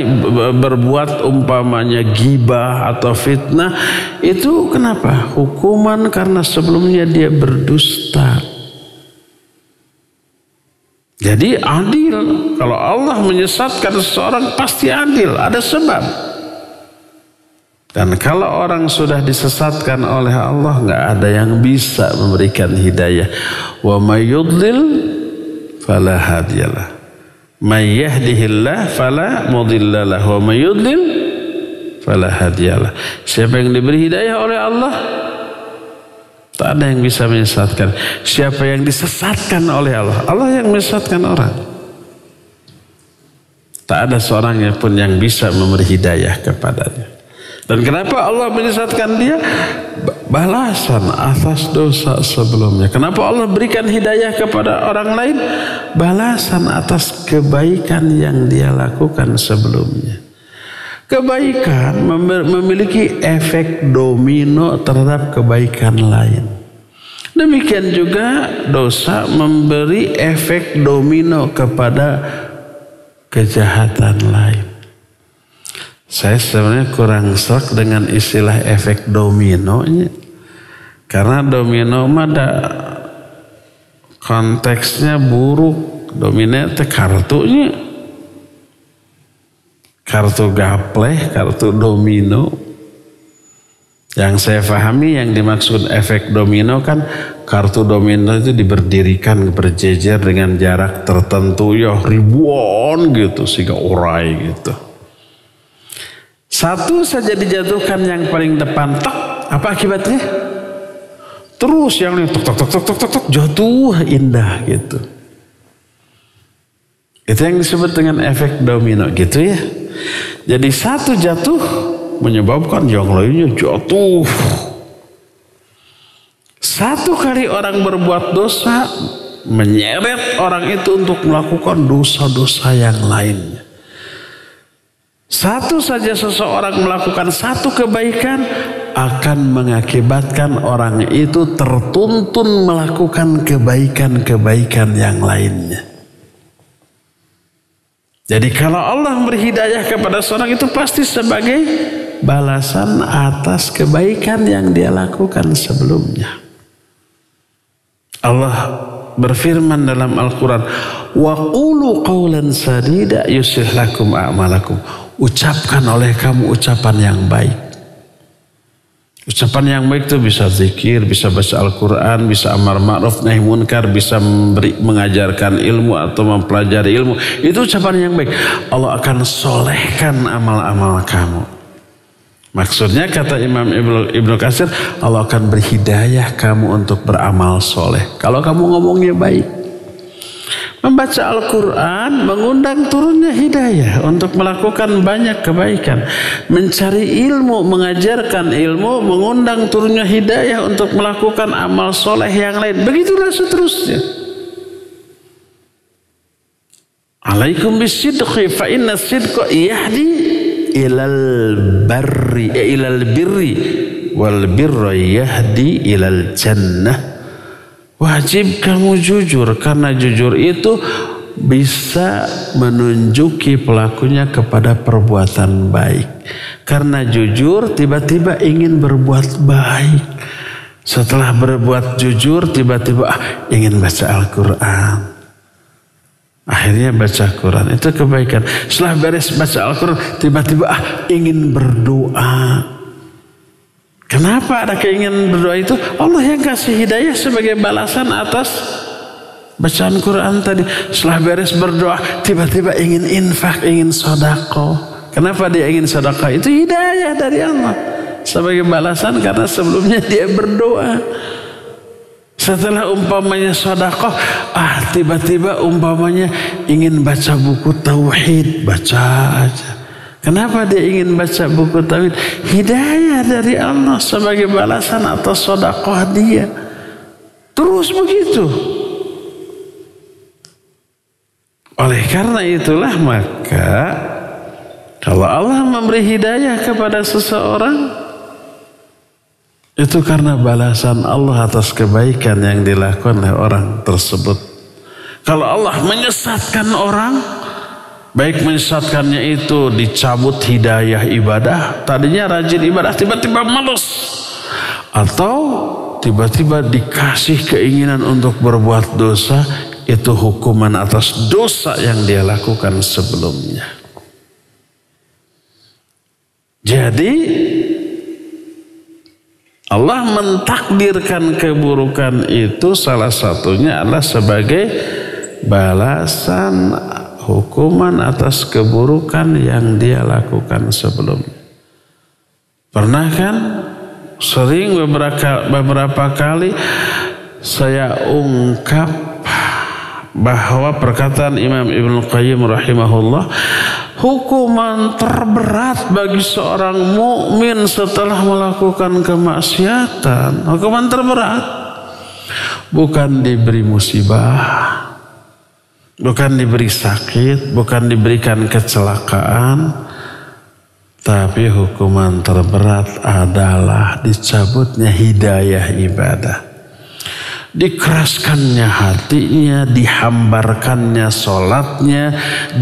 Speaker 2: berbuat umpamanya gibah atau fitnah. Itu kenapa? Hukuman karena sebelumnya dia berdusta. Jadi adil. Kalau Allah menyesatkan seseorang pasti adil. Ada sebab. Dan kalau orang sudah disesatkan oleh Allah, nggak ada yang bisa memberikan hidayah. Wa may yudlil fala hadiyalah. May yahdihillah fala mudhillalah wa may yudlil fala hadiyalah. Siapa yang diberi hidayah oleh Allah, tak ada yang bisa menyesatkan. Siapa yang disesatkan oleh Allah, Allah yang menyesatkan orang. Tak ada seorang pun yang bisa memberi hidayah kepadanya. Dan kenapa Allah menyesatkan dia? Balasan atas dosa sebelumnya. Kenapa Allah berikan hidayah kepada orang lain? Balasan atas kebaikan yang dia lakukan sebelumnya. Kebaikan memiliki efek domino terhadap kebaikan lain. Demikian juga dosa memberi efek domino kepada kejahatan lain. Saya sebenarnya kurang serak dengan istilah efek dominonya. Karena domino ada konteksnya buruk. Domino itu kartunya. Kartu gapleh, kartu domino. Yang saya pahami yang dimaksud efek domino kan kartu domino itu diberdirikan berjejer dengan jarak tertentu ya ribuan gitu sehingga urai gitu. Satu saja dijatuhkan yang paling depan, tok, apa akibatnya? Terus yang lain tok jatuh indah gitu. Itu yang disebut dengan efek domino gitu ya. Jadi satu jatuh menyebabkan yang lainnya jatuh. Satu kali orang berbuat dosa menyeret orang itu untuk melakukan dosa-dosa yang lainnya. Satu saja seseorang melakukan satu kebaikan akan mengakibatkan orang itu tertuntun melakukan kebaikan-kebaikan yang lainnya. Jadi kalau Allah beri hidayah kepada seorang itu pasti sebagai balasan atas kebaikan yang dia lakukan sebelumnya. Allah berfirman dalam Al-Quran, wa qulu qawlan sadida yuslih lakum a'malakum. Ucapkan oleh kamu ucapan yang baik. Ucapan yang baik itu bisa zikir, bisa baca Al-Quran, bisa amar ma'ruf nahi munkar, bisa mengajarkan ilmu atau mempelajari ilmu. Itu ucapan yang baik. Allah akan solehkan amal-amal kamu. Maksudnya kata Imam Ibnu Katsir, Allah akan beri hidayah kamu untuk beramal soleh. Kalau kamu ngomongnya baik. Membaca Al-Quran mengundang turunnya hidayah untuk melakukan banyak kebaikan. Mencari ilmu, mengajarkan ilmu, mengundang turunnya hidayah untuk melakukan amal soleh yang lain. Begitulah seterusnya. Alaikum bisidqi fa inna sidqa yahdi ilal birri wal birra yahdi ilal jannah. Wajib kamu jujur karena jujur itu bisa menunjuki pelakunya kepada perbuatan baik. Karena jujur tiba-tiba ingin berbuat baik. Setelah berbuat jujur tiba-tiba ingin baca Al-Quran. Akhirnya baca Quran itu kebaikan. Setelah beres baca Al-Quran tiba-tiba ingin berdoa. Kenapa ada keinginan berdoa itu? Allah yang kasih hidayah sebagai balasan atas bacaan Quran tadi. Setelah beres berdoa, tiba-tiba ingin infak, ingin sedekah. Kenapa dia ingin sedekah? Itu hidayah dari Allah sebagai balasan karena sebelumnya dia berdoa. Setelah umpamanya sedekah, tiba-tiba umpamanya ingin baca buku tauhid, baca aja. Kenapa dia ingin baca buku tauhid? Hidayah dari Allah sebagai balasan atas sedekah dia. Terus begitu. Oleh karena itulah maka kalau Allah memberi hidayah kepada seseorang, itu karena balasan Allah atas kebaikan yang dilakukan oleh orang tersebut. Kalau Allah menyesatkan orang, baik menyesatkannya itu dicabut hidayah ibadah, tadinya rajin ibadah tiba-tiba malas, atau tiba-tiba dikasih keinginan untuk berbuat dosa, itu hukuman atas dosa yang dia lakukan sebelumnya. Jadi Allah mentakdirkan keburukan itu salah satunya adalah sebagai balasan hukuman atas keburukan yang dia lakukan sebelumnya. Pernah kan sering beberapa kali saya ungkap bahwa perkataan Imam Ibnu Qayyim rahimahullah, hukuman terberat bagi seorang mukmin setelah melakukan kemaksiatan, hukuman terberat bukan diberi musibah, bukan diberi sakit, bukan diberikan kecelakaan, tapi hukuman terberat adalah dicabutnya hidayah ibadah, dikeraskannya hatinya, dihambarkannya sholatnya,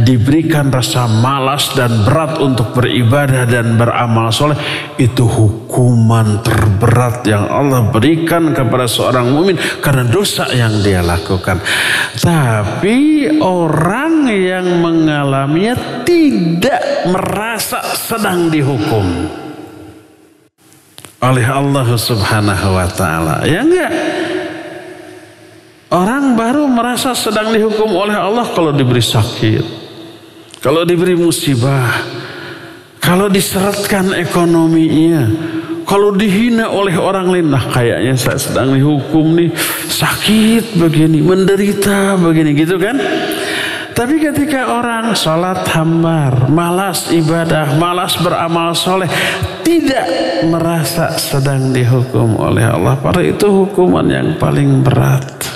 Speaker 2: diberikan rasa malas dan berat untuk beribadah dan beramal soleh. Itu hukuman terberat yang Allah berikan kepada seorang mukmin karena dosa yang dia lakukan. Tapi orang yang mengalaminya tidak merasa sedang dihukum oleh Allah Subhanahu wa ta'ala. Ya enggak? Orang baru merasa sedang dihukum oleh Allah kalau diberi sakit, kalau diberi musibah, kalau diseretkan ekonominya, kalau dihina oleh orang lain. Nah, kayaknya saya sedang dihukum nih, sakit begini, menderita begini, gitu kan. Tapi ketika orang sholat hambar, malas ibadah, malas beramal soleh, tidak merasa sedang dihukum oleh Allah, pada itu hukuman yang paling berat.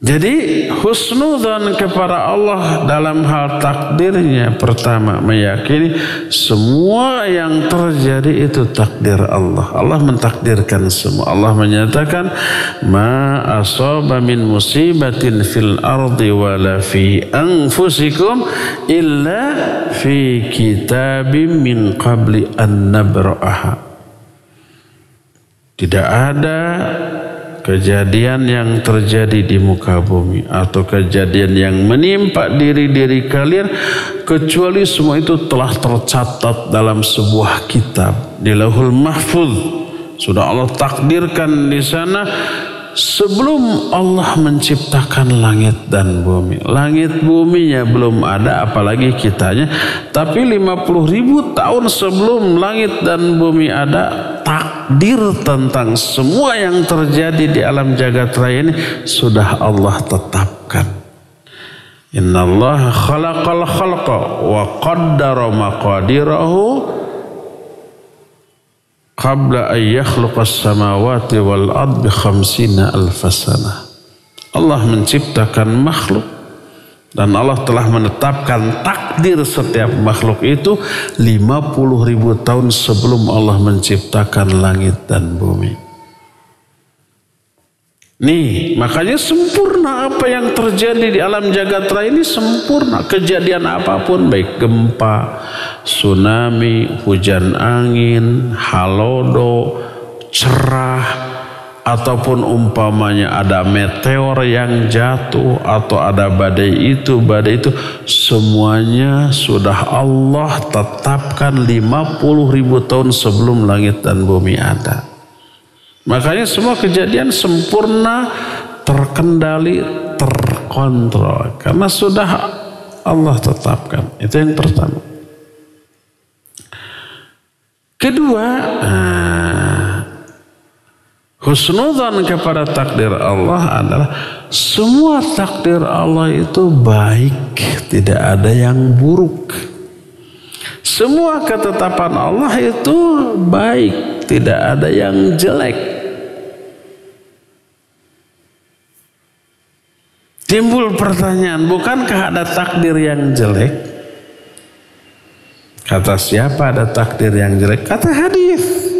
Speaker 2: Jadi husnudzon kepada Allah dalam hal takdirnya, pertama meyakini semua yang terjadi itu takdir Allah. Allah mentakdirkan semua. Allah menyatakan ma asaba min musibatin fil ardi wala fi anfusikum illa fi kitabim min qabli an nabra'aha. Tidak ada kejadian yang terjadi di muka bumi atau kejadian yang menimpa diri-diri kalian kecuali semua itu telah tercatat dalam sebuah kitab di Lauhul Mahfuz. Sudah Allah takdirkan di sana sebelum Allah menciptakan langit dan bumi. Langit buminya belum ada, apalagi kitanya. Tapi 50.000 tahun sebelum langit dan bumi ada, takdir tentang semua yang terjadi di alam jagat raya ini sudah Allah tetapkan. Innallaha khalaqal khalqa wa qaddara maqadirahu qabla an yakhluqas samawati wal ardi 50,000 sana. Allah menciptakan makhluk dan Allah telah menetapkan takdir setiap makhluk itu 50.000 tahun sebelum Allah menciptakan langit dan bumi. Nih, makanya sempurna apa yang terjadi di alam jagat raya ini, sempurna. Kejadian apapun, baik gempa, tsunami, hujan angin, halodo, cerah, ataupun umpamanya ada meteor yang jatuh atau ada badai itu, semuanya sudah Allah tetapkan 50.000 tahun sebelum langit dan bumi ada. Makanya semua kejadian sempurna, terkendali, terkontrol karena sudah Allah tetapkan. Itu yang pertama. Kedua, Husnudzon kepada takdir Allah adalah semua takdir Allah itu baik, tidak ada yang buruk. Semua ketetapan Allah itu baik, tidak ada yang jelek. Timbul pertanyaan, bukankah ada takdir yang jelek? Kata siapa ada takdir yang jelek? Kata hadis.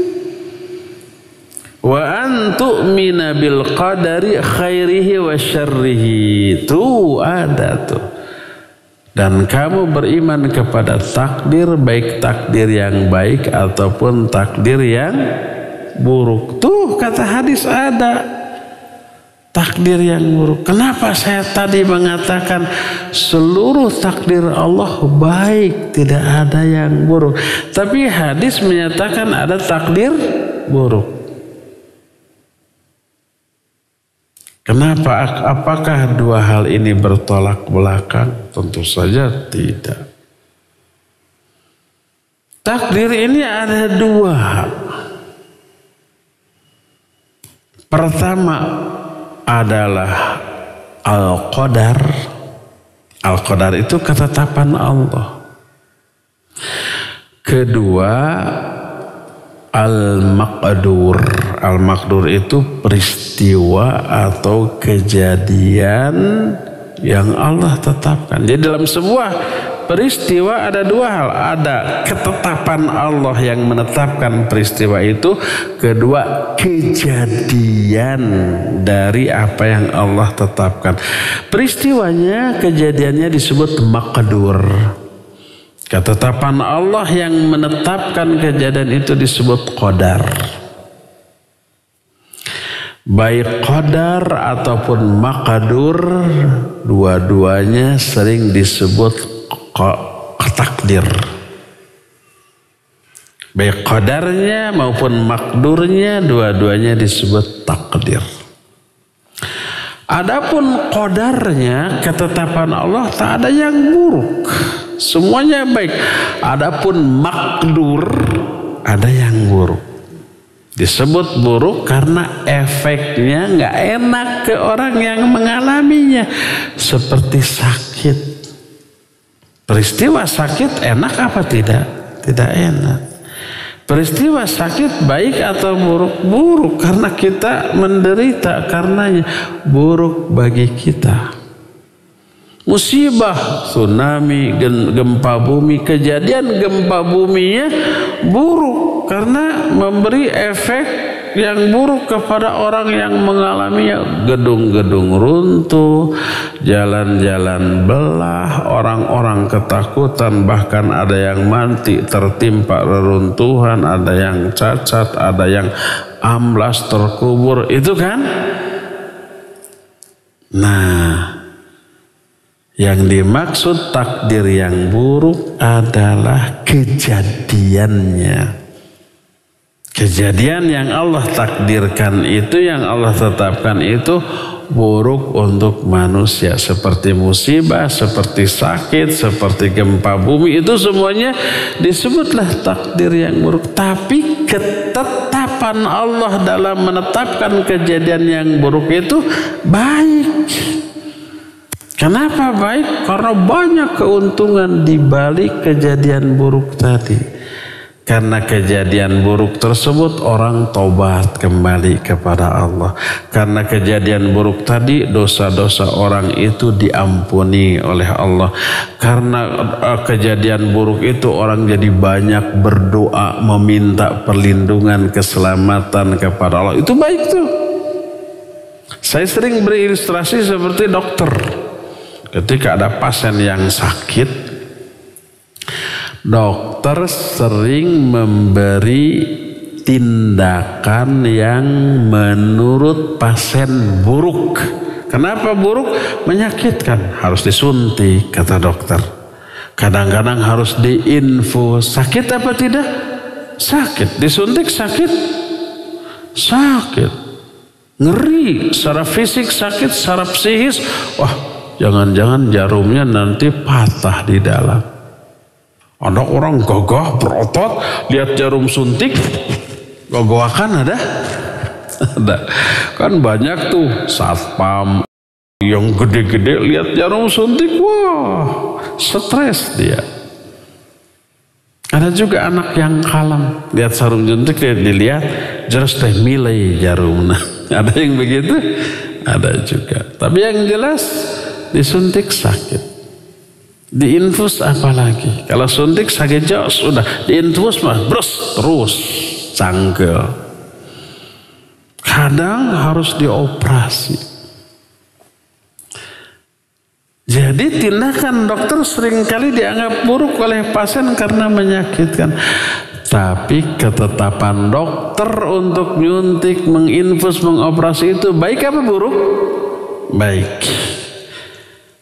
Speaker 2: Wa an tu'mina bil qadari khairihi wa syarrihi. Tuh ada tuh. Dan kamu beriman kepada takdir, baik takdir yang baik ataupun takdir yang buruk. Tuh kata hadis ada takdir yang buruk. Kenapa saya tadi mengatakan seluruh takdir Allah baik, tidak ada yang buruk. Tapi hadis menyatakan ada takdir buruk. Kenapa? Apakah dua hal ini bertolak belakang? Tentu saja tidak. Takdir ini ada dua. Pertama adalah al-qadar. Al-qadar itu ketetapan Allah. Kedua al-maqdur. Al-maqdur itu peristiwa atau kejadian yang Allah tetapkan. Jadi dalam sebuah peristiwa ada dua hal. Ada ketetapan Allah yang menetapkan peristiwa itu. Kedua, kejadian dari apa yang Allah tetapkan. Peristiwanya, kejadiannya disebut maqdur. Ketetapan Allah yang menetapkan kejadian itu disebut qadar. Baik qadar ataupun maqdur, dua-duanya sering disebut takdir. Baik qadarnya maupun maqdurnya, dua-duanya disebut takdir. Adapun qadarnya, ketetapan Allah tak ada yang buruk, semuanya baik. Adapun maqdur, ada yang buruk. Disebut buruk karena efeknya nggak enak ke orang yang mengalaminya, seperti sakit. Peristiwa sakit enak apa tidak? Tidak enak. Peristiwa sakit baik atau buruk? Buruk karena kita menderita karenanya. Buruk bagi kita. Musibah, tsunami, gempa bumi, kejadian gempa buminya buruk karena memberi efek yang buruk kepada orang yang mengalaminya. Gedung-gedung runtuh, jalan-jalan belah, orang-orang ketakutan, bahkan ada yang mati tertimpa reruntuhan, ada yang cacat, ada yang amblas terkubur, itu kan? Nah, yang dimaksud takdir yang buruk adalah kejadiannya. Kejadian yang Allah takdirkan itu, yang Allah tetapkan itu buruk untuk manusia. Seperti musibah, seperti sakit, seperti gempa bumi, itu semuanya disebutlah takdir yang buruk. Tapi ketetapan Allah dalam menetapkan kejadian yang buruk itu baik. Kenapa baik? Karena banyak keuntungan di balik kejadian buruk tadi. Karena kejadian buruk tersebut orang tobat kembali kepada Allah. Karena kejadian buruk tadi dosa-dosa orang itu diampuni oleh Allah. Karena kejadian buruk itu orang jadi banyak berdoa meminta perlindungan keselamatan kepada Allah. Itu baik tuh. Saya sering beri ilustrasi seperti dokter. Ketika ada pasien yang sakit, dokter sering memberi tindakan yang menurut pasien buruk. Kenapa buruk? Menyakitkan, harus disuntik kata dokter. Kadang-kadang harus diinfus. Sakit apa tidak? Sakit. Disuntik sakit? Sakit. Ngeri, secara fisik sakit, secara psikis. Wah, jangan-jangan jarumnya nanti patah di dalam. Ada orang gagah berotot, lihat jarum suntik, gogoakan ada. Ada. Kan banyak tuh satpam yang gede-gede lihat jarum suntik, wah stres dia. Ada juga anak yang kalem lihat jarum suntik, dilihat terus teh milih jarum. Nah, ada yang begitu, ada juga. Tapi yang jelas disuntik sakit, diinfus apalagi. Kalau suntik sakit jauh sudah, diinfus mah terus cangkel. Kadang harus dioperasi. Jadi tindakan dokter seringkali dianggap buruk oleh pasien karena menyakitkan. Tapi ketetapan dokter untuk nyuntik, menginfus, mengoperasi itu baik apa buruk? Baik.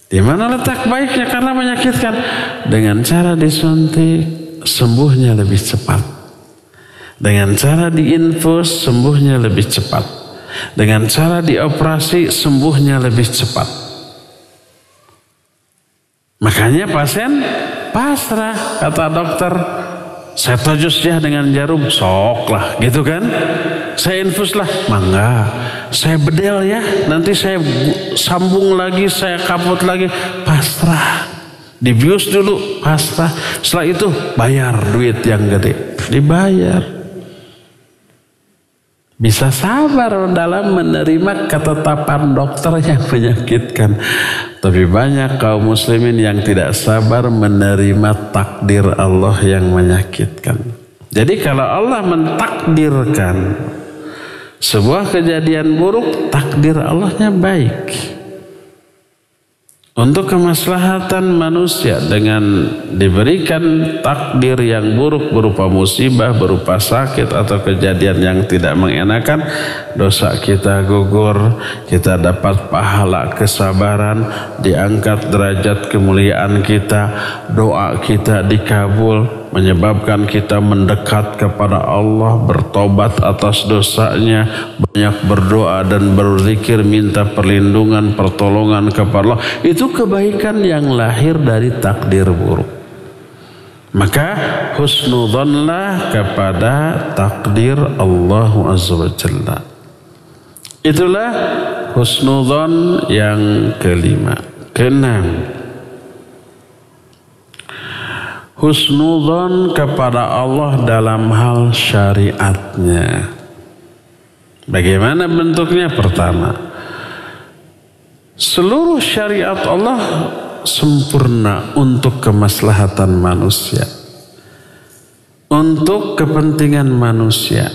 Speaker 2: Di mana letak baiknya? Karena menyakitkan. Dengan cara disuntik, sembuhnya lebih cepat. Dengan cara diinfus, sembuhnya lebih cepat. Dengan cara dioperasi, sembuhnya lebih cepat. Makanya pasien pasrah, kata dokter, saya tojos ya dengan jarum, sok lah gitu kan. Saya infus lah, mangga. Saya bedel ya, nanti saya sambung lagi, saya kaput lagi, pasrah. Dibius dulu, pasrah. Setelah itu bayar duit yang gede, dibayar. Bisa sabar dalam menerima ketetapan dokter yang menyakitkan. Tapi banyak kaum muslimin yang tidak sabar menerima takdir Allah yang menyakitkan. Jadi kalau Allah mentakdirkan sebuah kejadian buruk, takdir Allahnya baik. Untuk kemaslahatan manusia dengan diberikan takdir yang buruk berupa musibah, berupa sakit atau kejadian yang tidak mengenakan, dosa kita gugur, kita dapat pahala kesabaran, diangkat derajat kemuliaan kita, doa kita dikabul, menyebabkan kita mendekat kepada Allah, bertobat atas dosanya, banyak berdoa dan berzikir, minta perlindungan, pertolongan kepada Allah. Itu kebaikan yang lahir dari takdir buruk. Maka husnudzonlah kepada takdir Allah Azza wa Jalla. Itulah husnudzon yang kelima. Keenam, husnudzon kepada Allah dalam hal syariatnya. Bagaimana bentuknya? Pertama, seluruh syariat Allah sempurna untuk kemaslahatan manusia, untuk kepentingan manusia,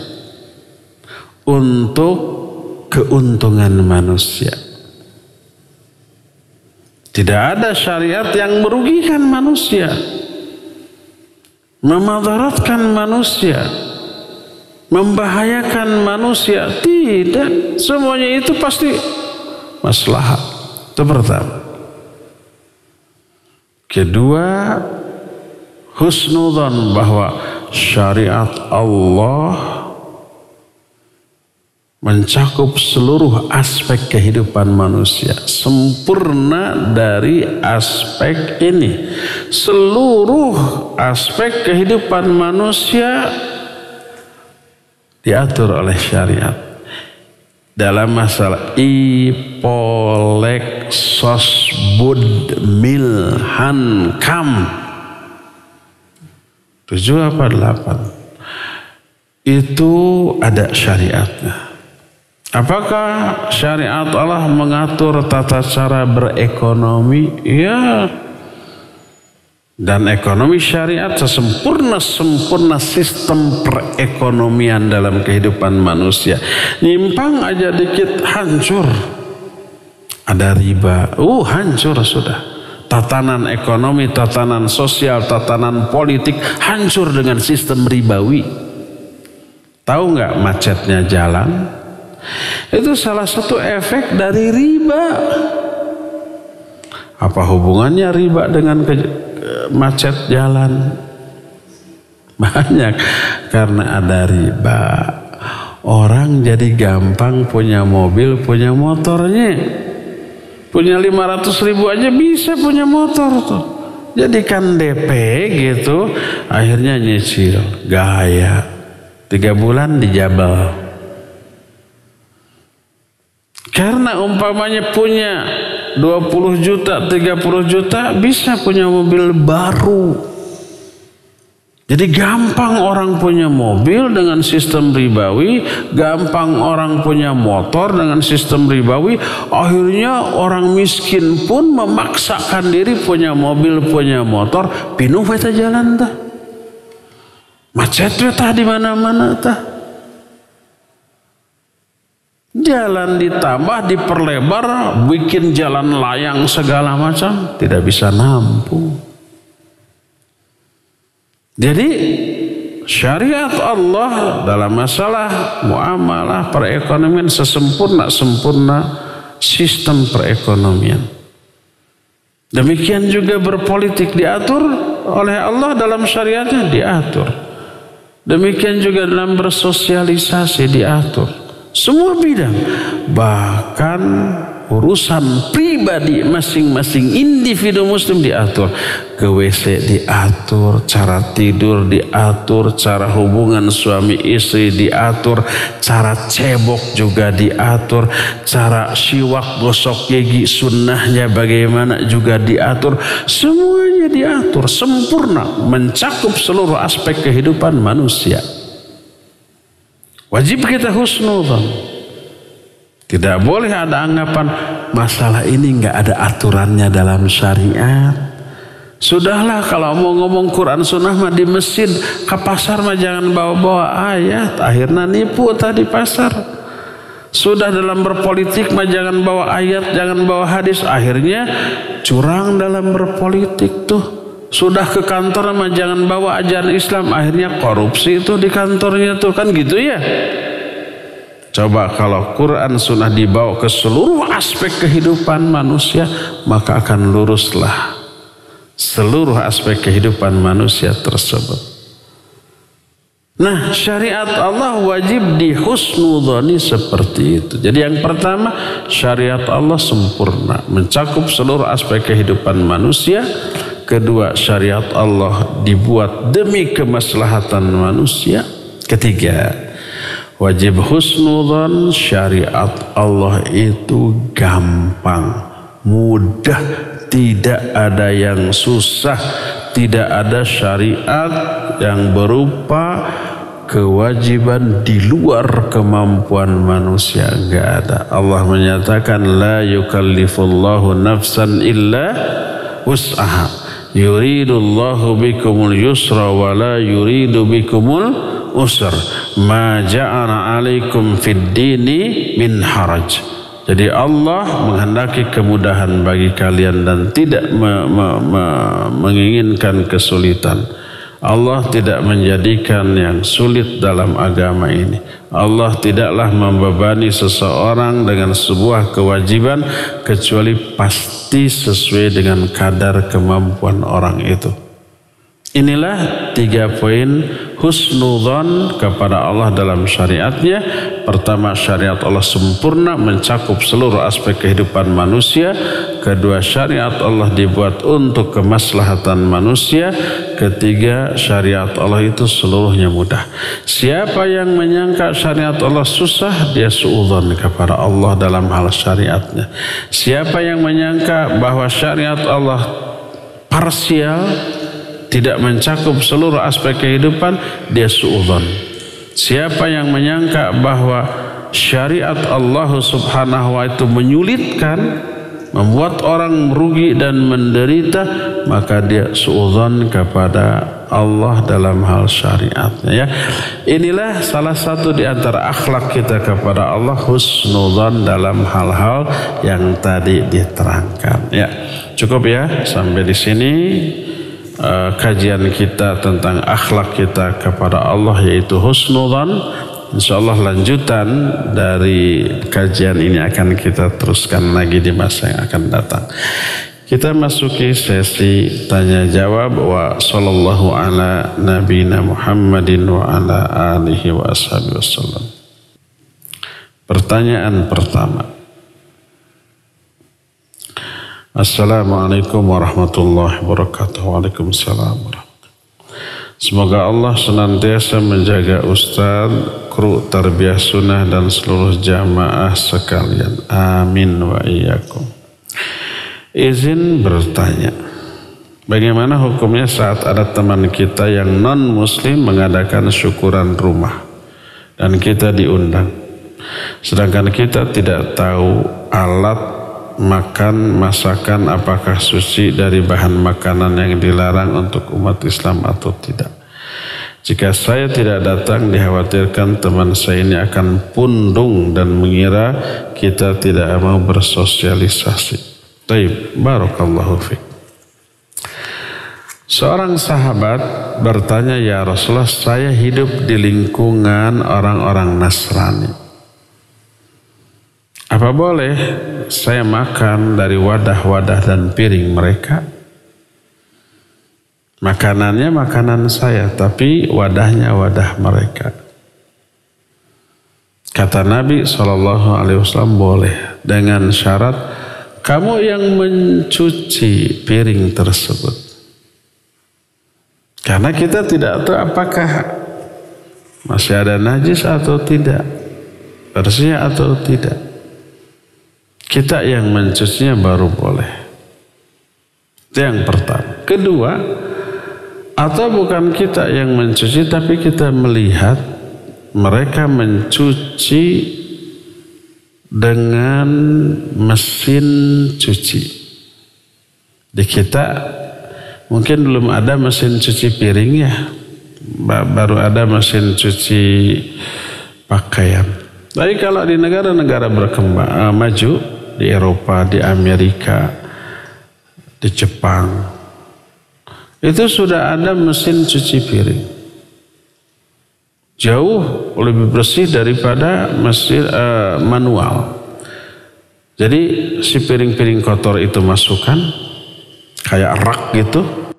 Speaker 2: untuk keuntungan manusia. Tidak ada syariat yang merugikan manusia, memadaratkan manusia, membahayakan manusia. Tidak, semuanya itu pasti maslahat. Itu pertama. Kedua, husnudzon bahwa syariat Allah mencakup seluruh aspek kehidupan manusia, sempurna dari aspek ini. Seluruh aspek kehidupan manusia diatur oleh syariat. Dalam masalah ipolek sosbud milhan kam 7 apa 8 itu ada syariatnya. Apakah syariat Allah mengatur tata cara berekonomi? Ya. Dan ekonomi syariat sesempurna-sempurna sistem perekonomian dalam kehidupan manusia. Nyimpang aja dikit hancur. Ada riba, hancur sudah. Tatanan ekonomi, tatanan sosial, tatanan politik hancur dengan sistem ribawi. Tahu nggak macetnya jalan? Itu salah satu efek dari riba. Apa hubungannya riba dengan macet jalan? Banyak. Karena ada riba, orang jadi gampang punya mobil, punya motornya. Punya 500.000 aja bisa punya motor tuh. Jadikan DP gitu, akhirnya nyicil, gaya. 3 bulan dijabel. Karena umpamanya punya 20 juta, 30 juta bisa punya mobil baru. Jadi gampang orang punya mobil dengan sistem ribawi, gampang orang punya motor dengan sistem ribawi. Akhirnya orang miskin pun memaksakan diri punya mobil, punya motor, pinuh kita jalan tah. Macet tah di mana-mana tah. Jalan ditambah, diperlebar, bikin jalan layang segala macam, tidak bisa nampung. Jadi syariat Allah dalam masalah muamalah perekonomian sesempurna-sempurna sistem perekonomian. Demikian juga berpolitik diatur oleh Allah dalam syariatnya, diatur. Demikian juga dalam bersosialisasi diatur. Semua bidang, bahkan urusan pribadi masing-masing individu muslim diatur. Ke WC diatur, cara tidur diatur, cara hubungan suami istri diatur, cara cebok juga diatur, cara siwak gosok gigi sunnahnya bagaimana juga diatur. Semuanya diatur sempurna, mencakup seluruh aspek kehidupan manusia. Wajib kita husnudzon. Tidak boleh ada anggapan masalah ini nggak ada aturannya dalam syariat. Sudahlah kalau mau ngomong Quran Sunnah mah di mesin, ke pasar mah jangan bawa-bawa ayat. Akhirnya nipu tadi pasar. Sudah dalam berpolitik mah jangan bawa ayat, jangan bawa hadis. Akhirnya curang dalam berpolitik tuh. Sudah ke kantor mah jangan bawa ajaran Islam, akhirnya korupsi itu di kantornya tuh, kan gitu ya. Coba kalau Quran Sunnah dibawa ke seluruh aspek kehidupan manusia, maka akan luruslah seluruh aspek kehidupan manusia tersebut. Nah, syariat Allah wajib dihusnudzoni seperti itu. Jadi yang pertama, syariat Allah sempurna, mencakup seluruh aspek kehidupan manusia. Kedua, syariat Allah dibuat demi kemaslahatan manusia. Ketiga, wajib husnudzon, syariat Allah itu gampang, mudah, tidak ada yang susah, tidak ada syariat yang berupa kewajiban di luar kemampuan manusia, enggak ada. Allah menyatakan la yukallifullahu nafsan illa wus'aha. Yuridullahu bikumul yusra wa la yuridu bikumul usr. Ma ja'ala alaikum fid dini min haraj. Jadi Allah menghendaki kemudahan bagi kalian dan tidak menginginkan kesulitan. Allah tidak menjadikan yang sulit dalam agama ini. Allah tidaklah membebani seseorang dengan sebuah kewajiban kecuali pasti sesuai dengan kadar kemampuan orang itu. Inilah 3 poin husnudzon kepada Allah dalam syariatnya. Pertama, syariat Allah sempurna, mencakup seluruh aspek kehidupan manusia. Kedua, syariat Allah dibuat untuk kemaslahatan manusia. Ketiga, syariat Allah itu seluruhnya mudah. Siapa yang menyangka syariat Allah susah, dia suudzon kepada Allah dalam hal syariatnya. Siapa yang menyangka bahwa syariat Allah parsial, tidak mencakup seluruh aspek kehidupan, dia suudzon. Siapa yang menyangka bahwa syariat Allah subhanahu wa ta'ala itu menyulitkan, membuat orang merugi dan menderita, maka dia suudzon kepada Allah dalam hal syariatnya, ya. Inilah salah satu di antara akhlak kita kepada Allah, husnudzon dalam hal-hal yang tadi diterangkan, ya. Cukup ya sampai di sini kajian kita tentang akhlak kita kepada Allah, yaitu husnudzon. Insyaallah lanjutan dari kajian ini akan kita teruskan lagi di masa yang akan datang. Kita masuki sesi tanya jawab. Wa sallallahu ala nabiyina Muhammadin wa ala alihi wa ashabihi wasallam. Pertanyaan pertama. Assalamualaikum warahmatullahi wabarakatuh. Waalaikumsalam warahmatullahi wabarakatuh. Semoga Allah senantiasa menjaga Ustadz, kru Tarbiyah Sunnah dan seluruh jamaah sekalian. Amin wa iyyakum. Izin bertanya, bagaimana hukumnya saat ada teman kita yang non-muslim mengadakan syukuran rumah dan kita diundang, sedangkan kita tidak tahu alat makan, masakan apakah suci dari bahan makanan yang dilarang untuk umat Islam atau tidak. Jika saya tidak datang, dikhawatirkan teman saya ini akan pundung dan mengira kita tidak mau bersosialisasi. Taib, barakallahu fiik. Seorang sahabat bertanya, ya Rasulullah, saya hidup di lingkungan orang-orang Nasrani. Apa boleh saya makan dari wadah-wadah dan piring mereka? Makanannya makanan saya, tapi wadahnya wadah mereka. Kata Nabi SAW, boleh, dengan syarat kamu yang mencuci piring tersebut. Karena kita tidak tahu apakah masih ada najis atau tidak, bersih atau tidak. Kita yang mencucinya baru boleh. Itu yang pertama. Kedua, atau bukan kita yang mencuci, tapi kita melihat mereka mencuci dengan mesin cuci. Di kita mungkin belum ada mesin cuci piring ya, baru ada mesin cuci pakaian. Tapi kalau di negara-negara berkembang, maju, di Eropa, di Amerika, di Jepang, itu sudah ada mesin cuci piring. Jauh lebih bersih daripada mesin manual. Jadi si piring-piring kotor itu masukkan kayak rak gitu,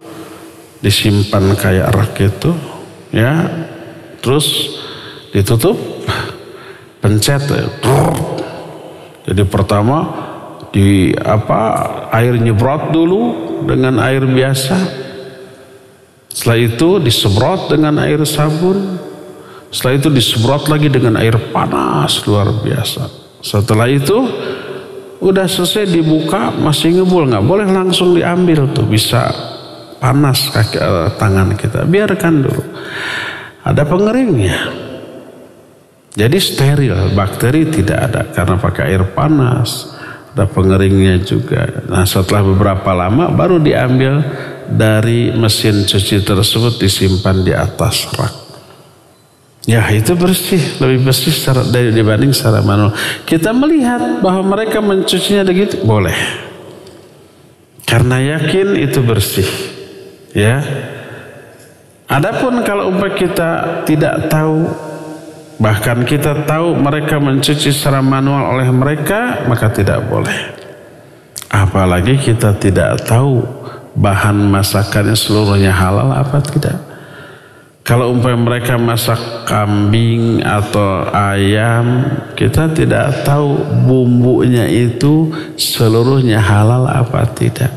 Speaker 2: disimpan kayak rak gitu, ya, terus ditutup, pencet, jadi pertama air nyebrot dulu dengan air biasa. Setelah itu disemprot dengan air sabun. Setelah itu disemprot lagi dengan air panas luar biasa. Setelah itu udah selesai dibuka, masih ngebul, nggak boleh langsung diambil tuh, bisa panas kaki tangan kita. Biarkan dulu. Ada pengeringnya. Jadi steril, bakteri tidak ada karena pakai air panas, ada pengeringnya juga. Nah, setelah beberapa lama baru diambil dari mesin cuci tersebut, disimpan di atas rak. Ya, itu bersih, lebih bersih dibanding secara manual. Kita melihat bahwa mereka mencucinya begitu, boleh. Karena yakin itu bersih. Ya. Adapun kalau kita tidak tahu, bahkan kita tahu mereka mencuci secara manual oleh mereka, maka tidak boleh. Apalagi kita tidak tahu bahan masakannya seluruhnya halal apa tidak. Kalau mereka masak kambing atau ayam, kita tidak tahu bumbunya itu seluruhnya halal apa tidak.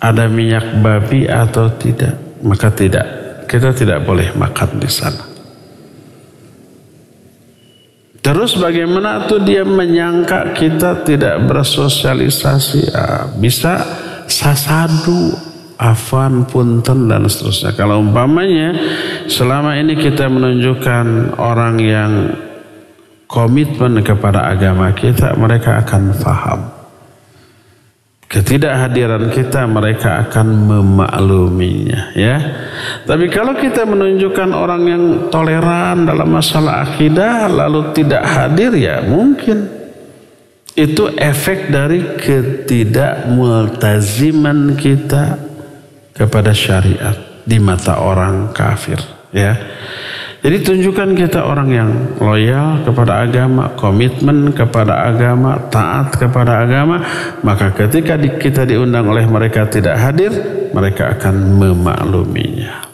Speaker 2: Ada minyak babi atau tidak, maka tidak. Kita tidak boleh makan di sana. Terus bagaimana tuh dia menyangka kita tidak bersosialisasi? Bisa sasadu, afwan, punten, dan seterusnya. Kalau umpamanya selama ini kita menunjukkan orang yang komitmen kepada agama kita, mereka akan paham. Ketidakhadiran kita, mereka akan memakluminya, ya. Tapi kalau kita menunjukkan orang yang toleran dalam masalah akidah lalu tidak hadir, ya mungkin itu efek dari ketidakmultaziman kita kepada syariat di mata orang kafir, ya. Jadi tunjukkan kita orang yang loyal kepada agama, komitmen kepada agama, taat kepada agama, maka ketika kita diundang oleh mereka tidak hadir, mereka akan memakluminya.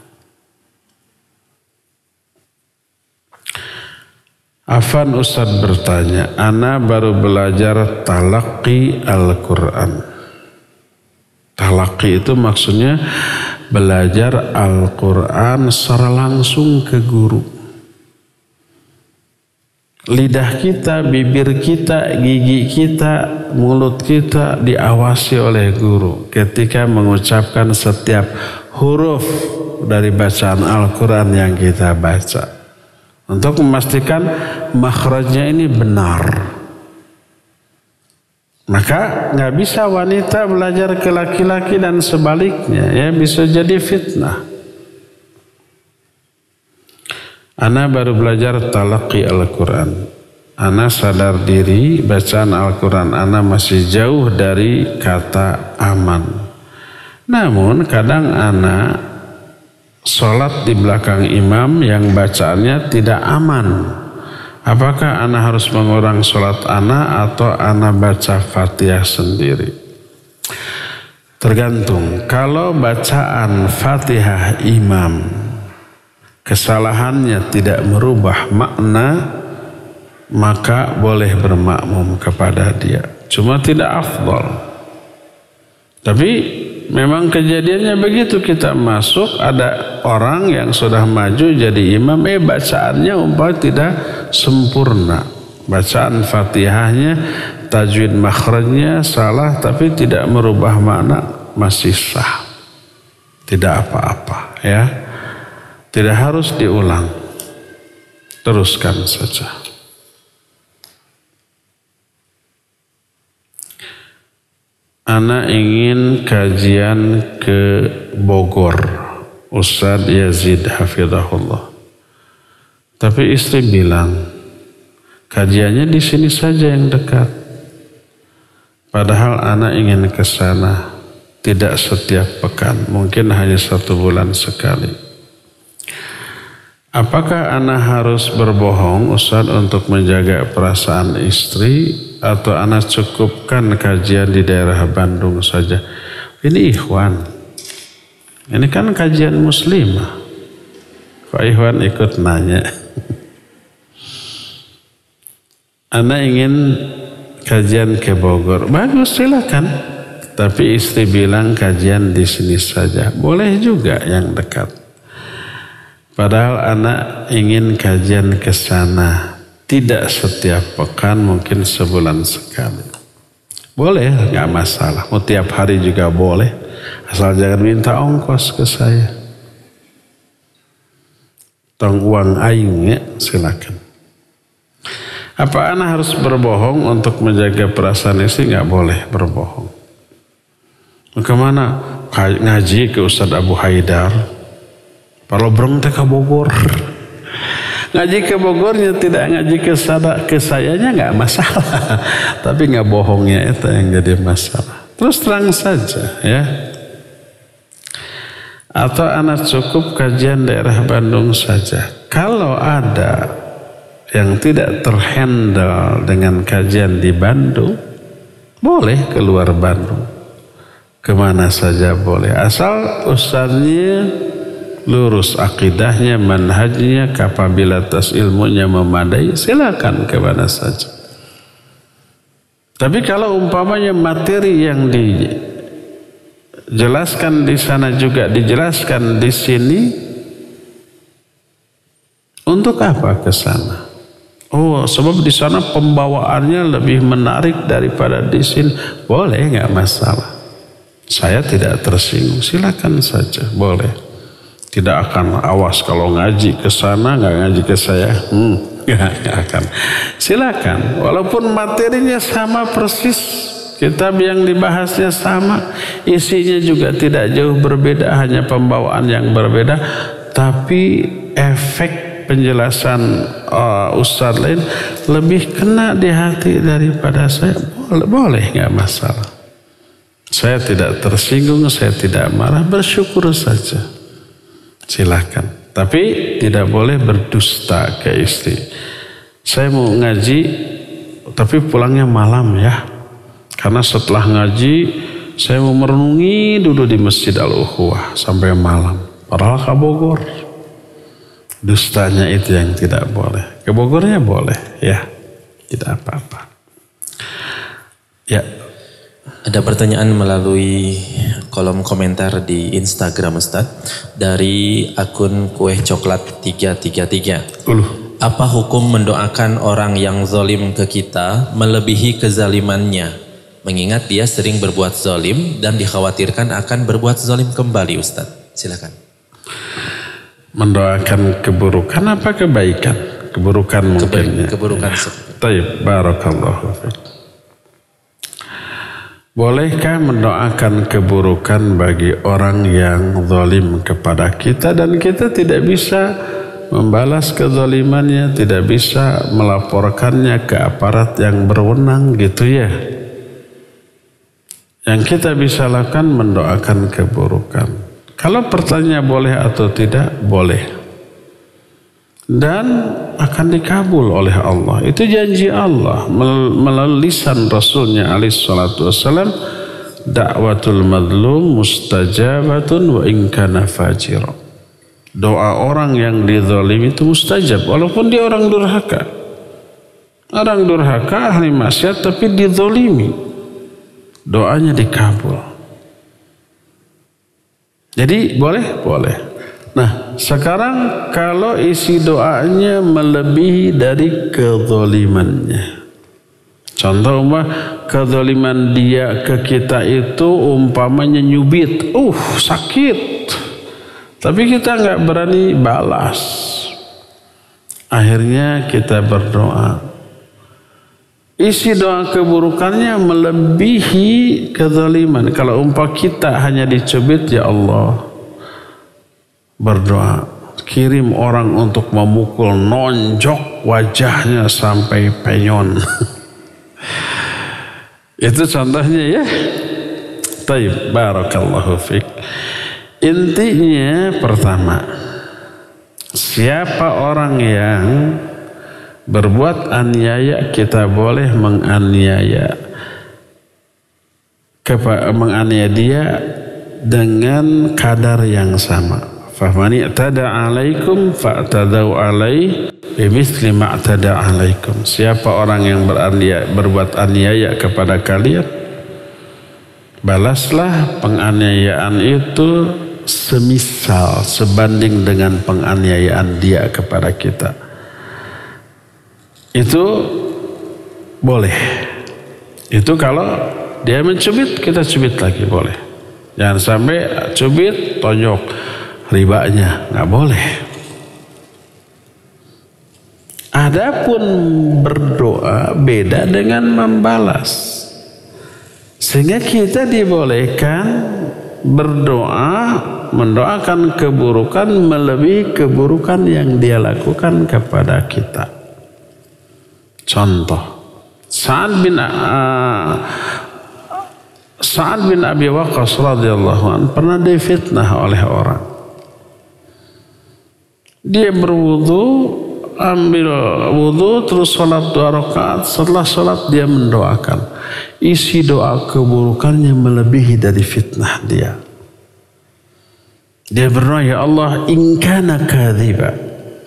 Speaker 2: Afan Ustaz bertanya, ana baru belajar talaqi Al-Quran. Talaqi itu maksudnya belajar Al-Quran secara langsung ke guru. Lidah kita, bibir kita, gigi kita, mulut kita diawasi oleh guru ketika mengucapkan setiap huruf dari bacaan Al-Quran yang kita baca, untuk memastikan makhrajnya ini benar. Maka nggak bisa wanita belajar ke laki-laki dan sebaliknya, ya, bisa jadi fitnah. Ana baru belajar talaqi Al-Quran. Ana sadar diri bacaan Al-Quran ana masih jauh dari kata aman. Namun kadang ana sholat di belakang imam yang bacaannya tidak aman. Apakah ana harus mengurang sholat ana atau ana baca Fatihah sendiri? Tergantung. Kalau bacaan Fatihah imam kesalahannya tidak merubah makna, maka boleh bermakmum kepada dia. Cuma tidak afdal. Tapi memang kejadiannya begitu, kita masuk ada orang yang sudah maju jadi imam, bacaannya umpamanya tidak sempurna. Bacaan Fatihahnya, tajwid makhrajnya salah, tapi tidak merubah makna, masih sah. Tidak apa-apa, ya. Tidak harus diulang. Teruskan saja. Ana ingin kajian ke Bogor, Ustadz Yazid hafizahullah. Tapi istri bilang, kajiannya di sini saja yang dekat. Padahal ana ingin ke sana, tidak setiap pekan, mungkin hanya 1 bulan sekali. Apakah ana harus berbohong Ustaz untuk menjaga perasaan istri, atau ana cukupkan kajian di daerah Bandung saja? Ini ikhwan. Ini kan kajian muslimah. Kok ikhwan ikut nanya? Ana ingin kajian ke Bogor. Bagus, silakan. Tapi istri bilang kajian di sini saja. Boleh juga yang dekat. Padahal anak ingin kajian ke sana, tidak setiap pekan, mungkin sebulan sekali. Boleh, nggak masalah. Mau tiap hari juga boleh, asal jangan minta ongkos ke saya. Tong uang aing, ya, silakan. Apa anak harus berbohong untuk menjaga perasaan istri? Nggak boleh berbohong. Kemana? Ngaji ke Ustadz Abu Haidar. Kalau bereng teh ke Bogor. Ngaji ke Bogornya, tidak ngaji ke sayanya nggak masalah. Tapi nggak bohongnya itu yang jadi masalah. Terus terang saja, ya. Atau anak cukup kajian daerah Bandung saja. Kalau ada yang tidak terhandle dengan kajian di Bandung, boleh keluar Bandung. Kemana saja boleh. Asal ustadznya lurus akidahnya, manhajnya, kapabilitas ilmunya memadai, silakan kemana saja. Tapi kalau umpamanya materi yang dijelaskan di sana juga dijelaskan di sini, untuk apa ke sana? Oh, sebab di sana pembawaannya lebih menarik daripada di sini. Boleh, nggak masalah. Saya tidak tersinggung, silakan saja, boleh. Tidak akan, awas kalau ngaji ke sana nggak ngaji ke saya, nggak akan. Silakan, walaupun materinya sama persis, kitab yang dibahasnya sama, isinya juga tidak jauh berbeda, hanya pembawaan yang berbeda, tapi efek penjelasan ustadz lain lebih kena di hati daripada saya. Boleh, nggak masalah. Saya tidak tersinggung, saya tidak marah, bersyukur saja. Silakan, tapi tidak boleh berdusta ke istri. Saya mau ngaji, tapi pulangnya malam ya. Karena setelah ngaji, saya mau merenungi dulu di Masjid Al-Ukhuwah sampai malam. Padahal ke Bogor. Dustanya itu yang tidak boleh. Ke Bogornya boleh, ya. Tidak apa-apa. Ya.
Speaker 3: Ada pertanyaan melalui kolom komentar di Instagram Ustadz dari akun Kue Coklat 333. Apa hukum mendoakan orang yang zalim ke kita melebihi kezalimannya, mengingat dia sering berbuat zalim dan dikhawatirkan akan berbuat zalim kembali, Ustadz? Silakan.
Speaker 2: Mendoakan keburukan apa kebaikan? Keburukan mungkin.
Speaker 3: Keburukan.
Speaker 2: Taib, barakallahu fiik. Bolehkah mendoakan keburukan bagi orang yang zalim kepada kita dan kita tidak bisa membalas kezalimannya, tidak bisa melaporkannya ke aparat yang berwenang gitu ya? Yang kita bisa lakukan mendoakan keburukan. Kalau pertanyaan boleh atau tidak, boleh. Dan akan dikabul oleh Allah. Itu janji Allah melalui lisan Rasulnya alaihi salatu wassalam, da'watul madlum mustajabatun wa in kana fajira. Doa orang yang dizalimi itu mustajab walaupun dia orang durhaka. Orang durhaka ahli maksiat tapi dizalimi, doanya dikabul. Jadi boleh. Nah, sekarang kalau isi doanya melebihi dari kezalimannya. Contoh kezaliman dia ke kita itu umpamanya nyubit, sakit. Tapi kita nggak berani balas. Akhirnya kita berdoa. Isi doa keburukannya melebihi kezaliman. Kalau kita hanya dicubit, ya Allah, berdoa, kirim orang untuk memukul, nonjok wajahnya sampai penyon. Itu contohnya ya. Taib, barakallahu fiik. Intinya pertama, siapa orang yang berbuat aniaya, kita boleh menganiaya dia dengan kadar yang sama. Fahmani i'tada alaikum fa'tadau alaih bimithli ma'tada alaikum. Siapa orang yang berbuat aniaya kepada kalian, balaslah penganiayaan itu semisal, sebanding dengan penganiayaan dia kepada kita. Itu boleh. Itu kalau dia mencubit, kita cubit lagi, boleh. Jangan sampai cubit, tonjok, ribanya nggak boleh. Adapun berdoa beda dengan membalas. Sehingga kita dibolehkan berdoa, mendoakan keburukan melebihi keburukan yang dia lakukan kepada kita. Contoh, Sa'ad bin Abi Waqqas radhiyallahu anhu pernah difitnah oleh orang. Dia berwudu, ambil wudu, terus sholat 2 rakaat. Setelah sholat dia mendoakan. Isi doa keburukannya melebihi dari fitnah dia. Dia berdoa, ya Allah, in kana kadhiba,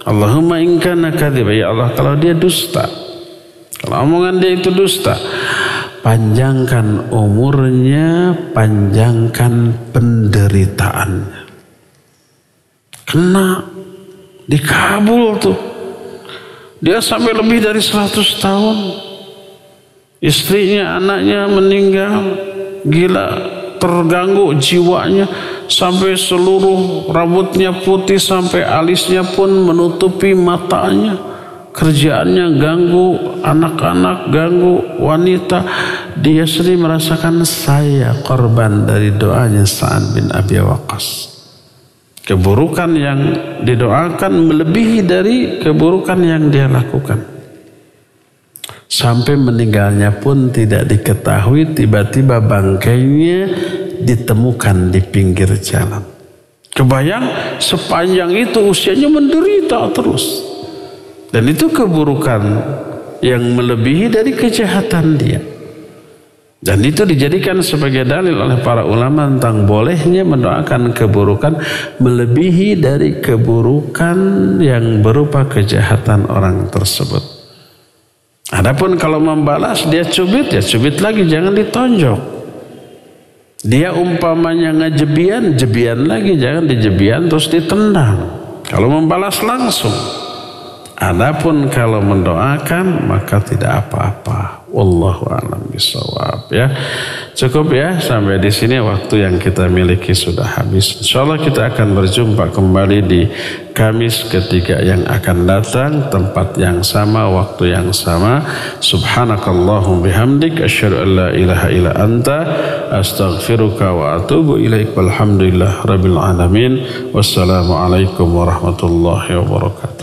Speaker 2: Allahumma in kana kadhiba, ya Allah, kalau dia dusta, kalau omongan dia itu dusta, panjangkan umurnya, panjangkan penderitaannya. Kena, dikabul tuh. Dia sampai lebih dari 100 tahun. Istrinya, anaknya meninggal. Gila, terganggu jiwanya. Sampai seluruh rambutnya putih, sampai alisnya pun menutupi matanya. Kerjaannya ganggu anak-anak, ganggu wanita. Dia sendiri merasakan, saya korban dari doanya Sa'ad bin Abi Waqqas. Keburukan yang didoakan melebihi dari keburukan yang dia lakukan. Sampai meninggalnya pun tidak diketahui, tiba-tiba bangkainya ditemukan di pinggir jalan. Kebayang, sepanjang itu usianya menderita terus. Dan itu keburukan yang melebihi dari kejahatan dia. Dan itu dijadikan sebagai dalil oleh para ulama tentang bolehnya mendoakan keburukan melebihi dari keburukan yang berupa kejahatan orang tersebut. Adapun kalau membalas, dia cubit, ya cubit lagi, jangan ditonjok. Dia umpamanya ngejebian, jebian lagi, jangan dijebian terus ditendang. Kalau membalas langsung. Adapun kalau mendoakan maka tidak apa-apa. Wallahu a'lam bishawab ya. Cukup ya sampai di sini, waktu yang kita miliki sudah habis. Insyaallah kita akan berjumpa kembali di Kamis ketiga yang akan datang, tempat yang sama, waktu yang sama. Subhanakallahum bihamdik asyhadu an la ilaha illa anta astaghfiruka wa atubu ilaik. Walhamdulillah rabbil alamin. Wassalamualaikum warahmatullahi wabarakatuh.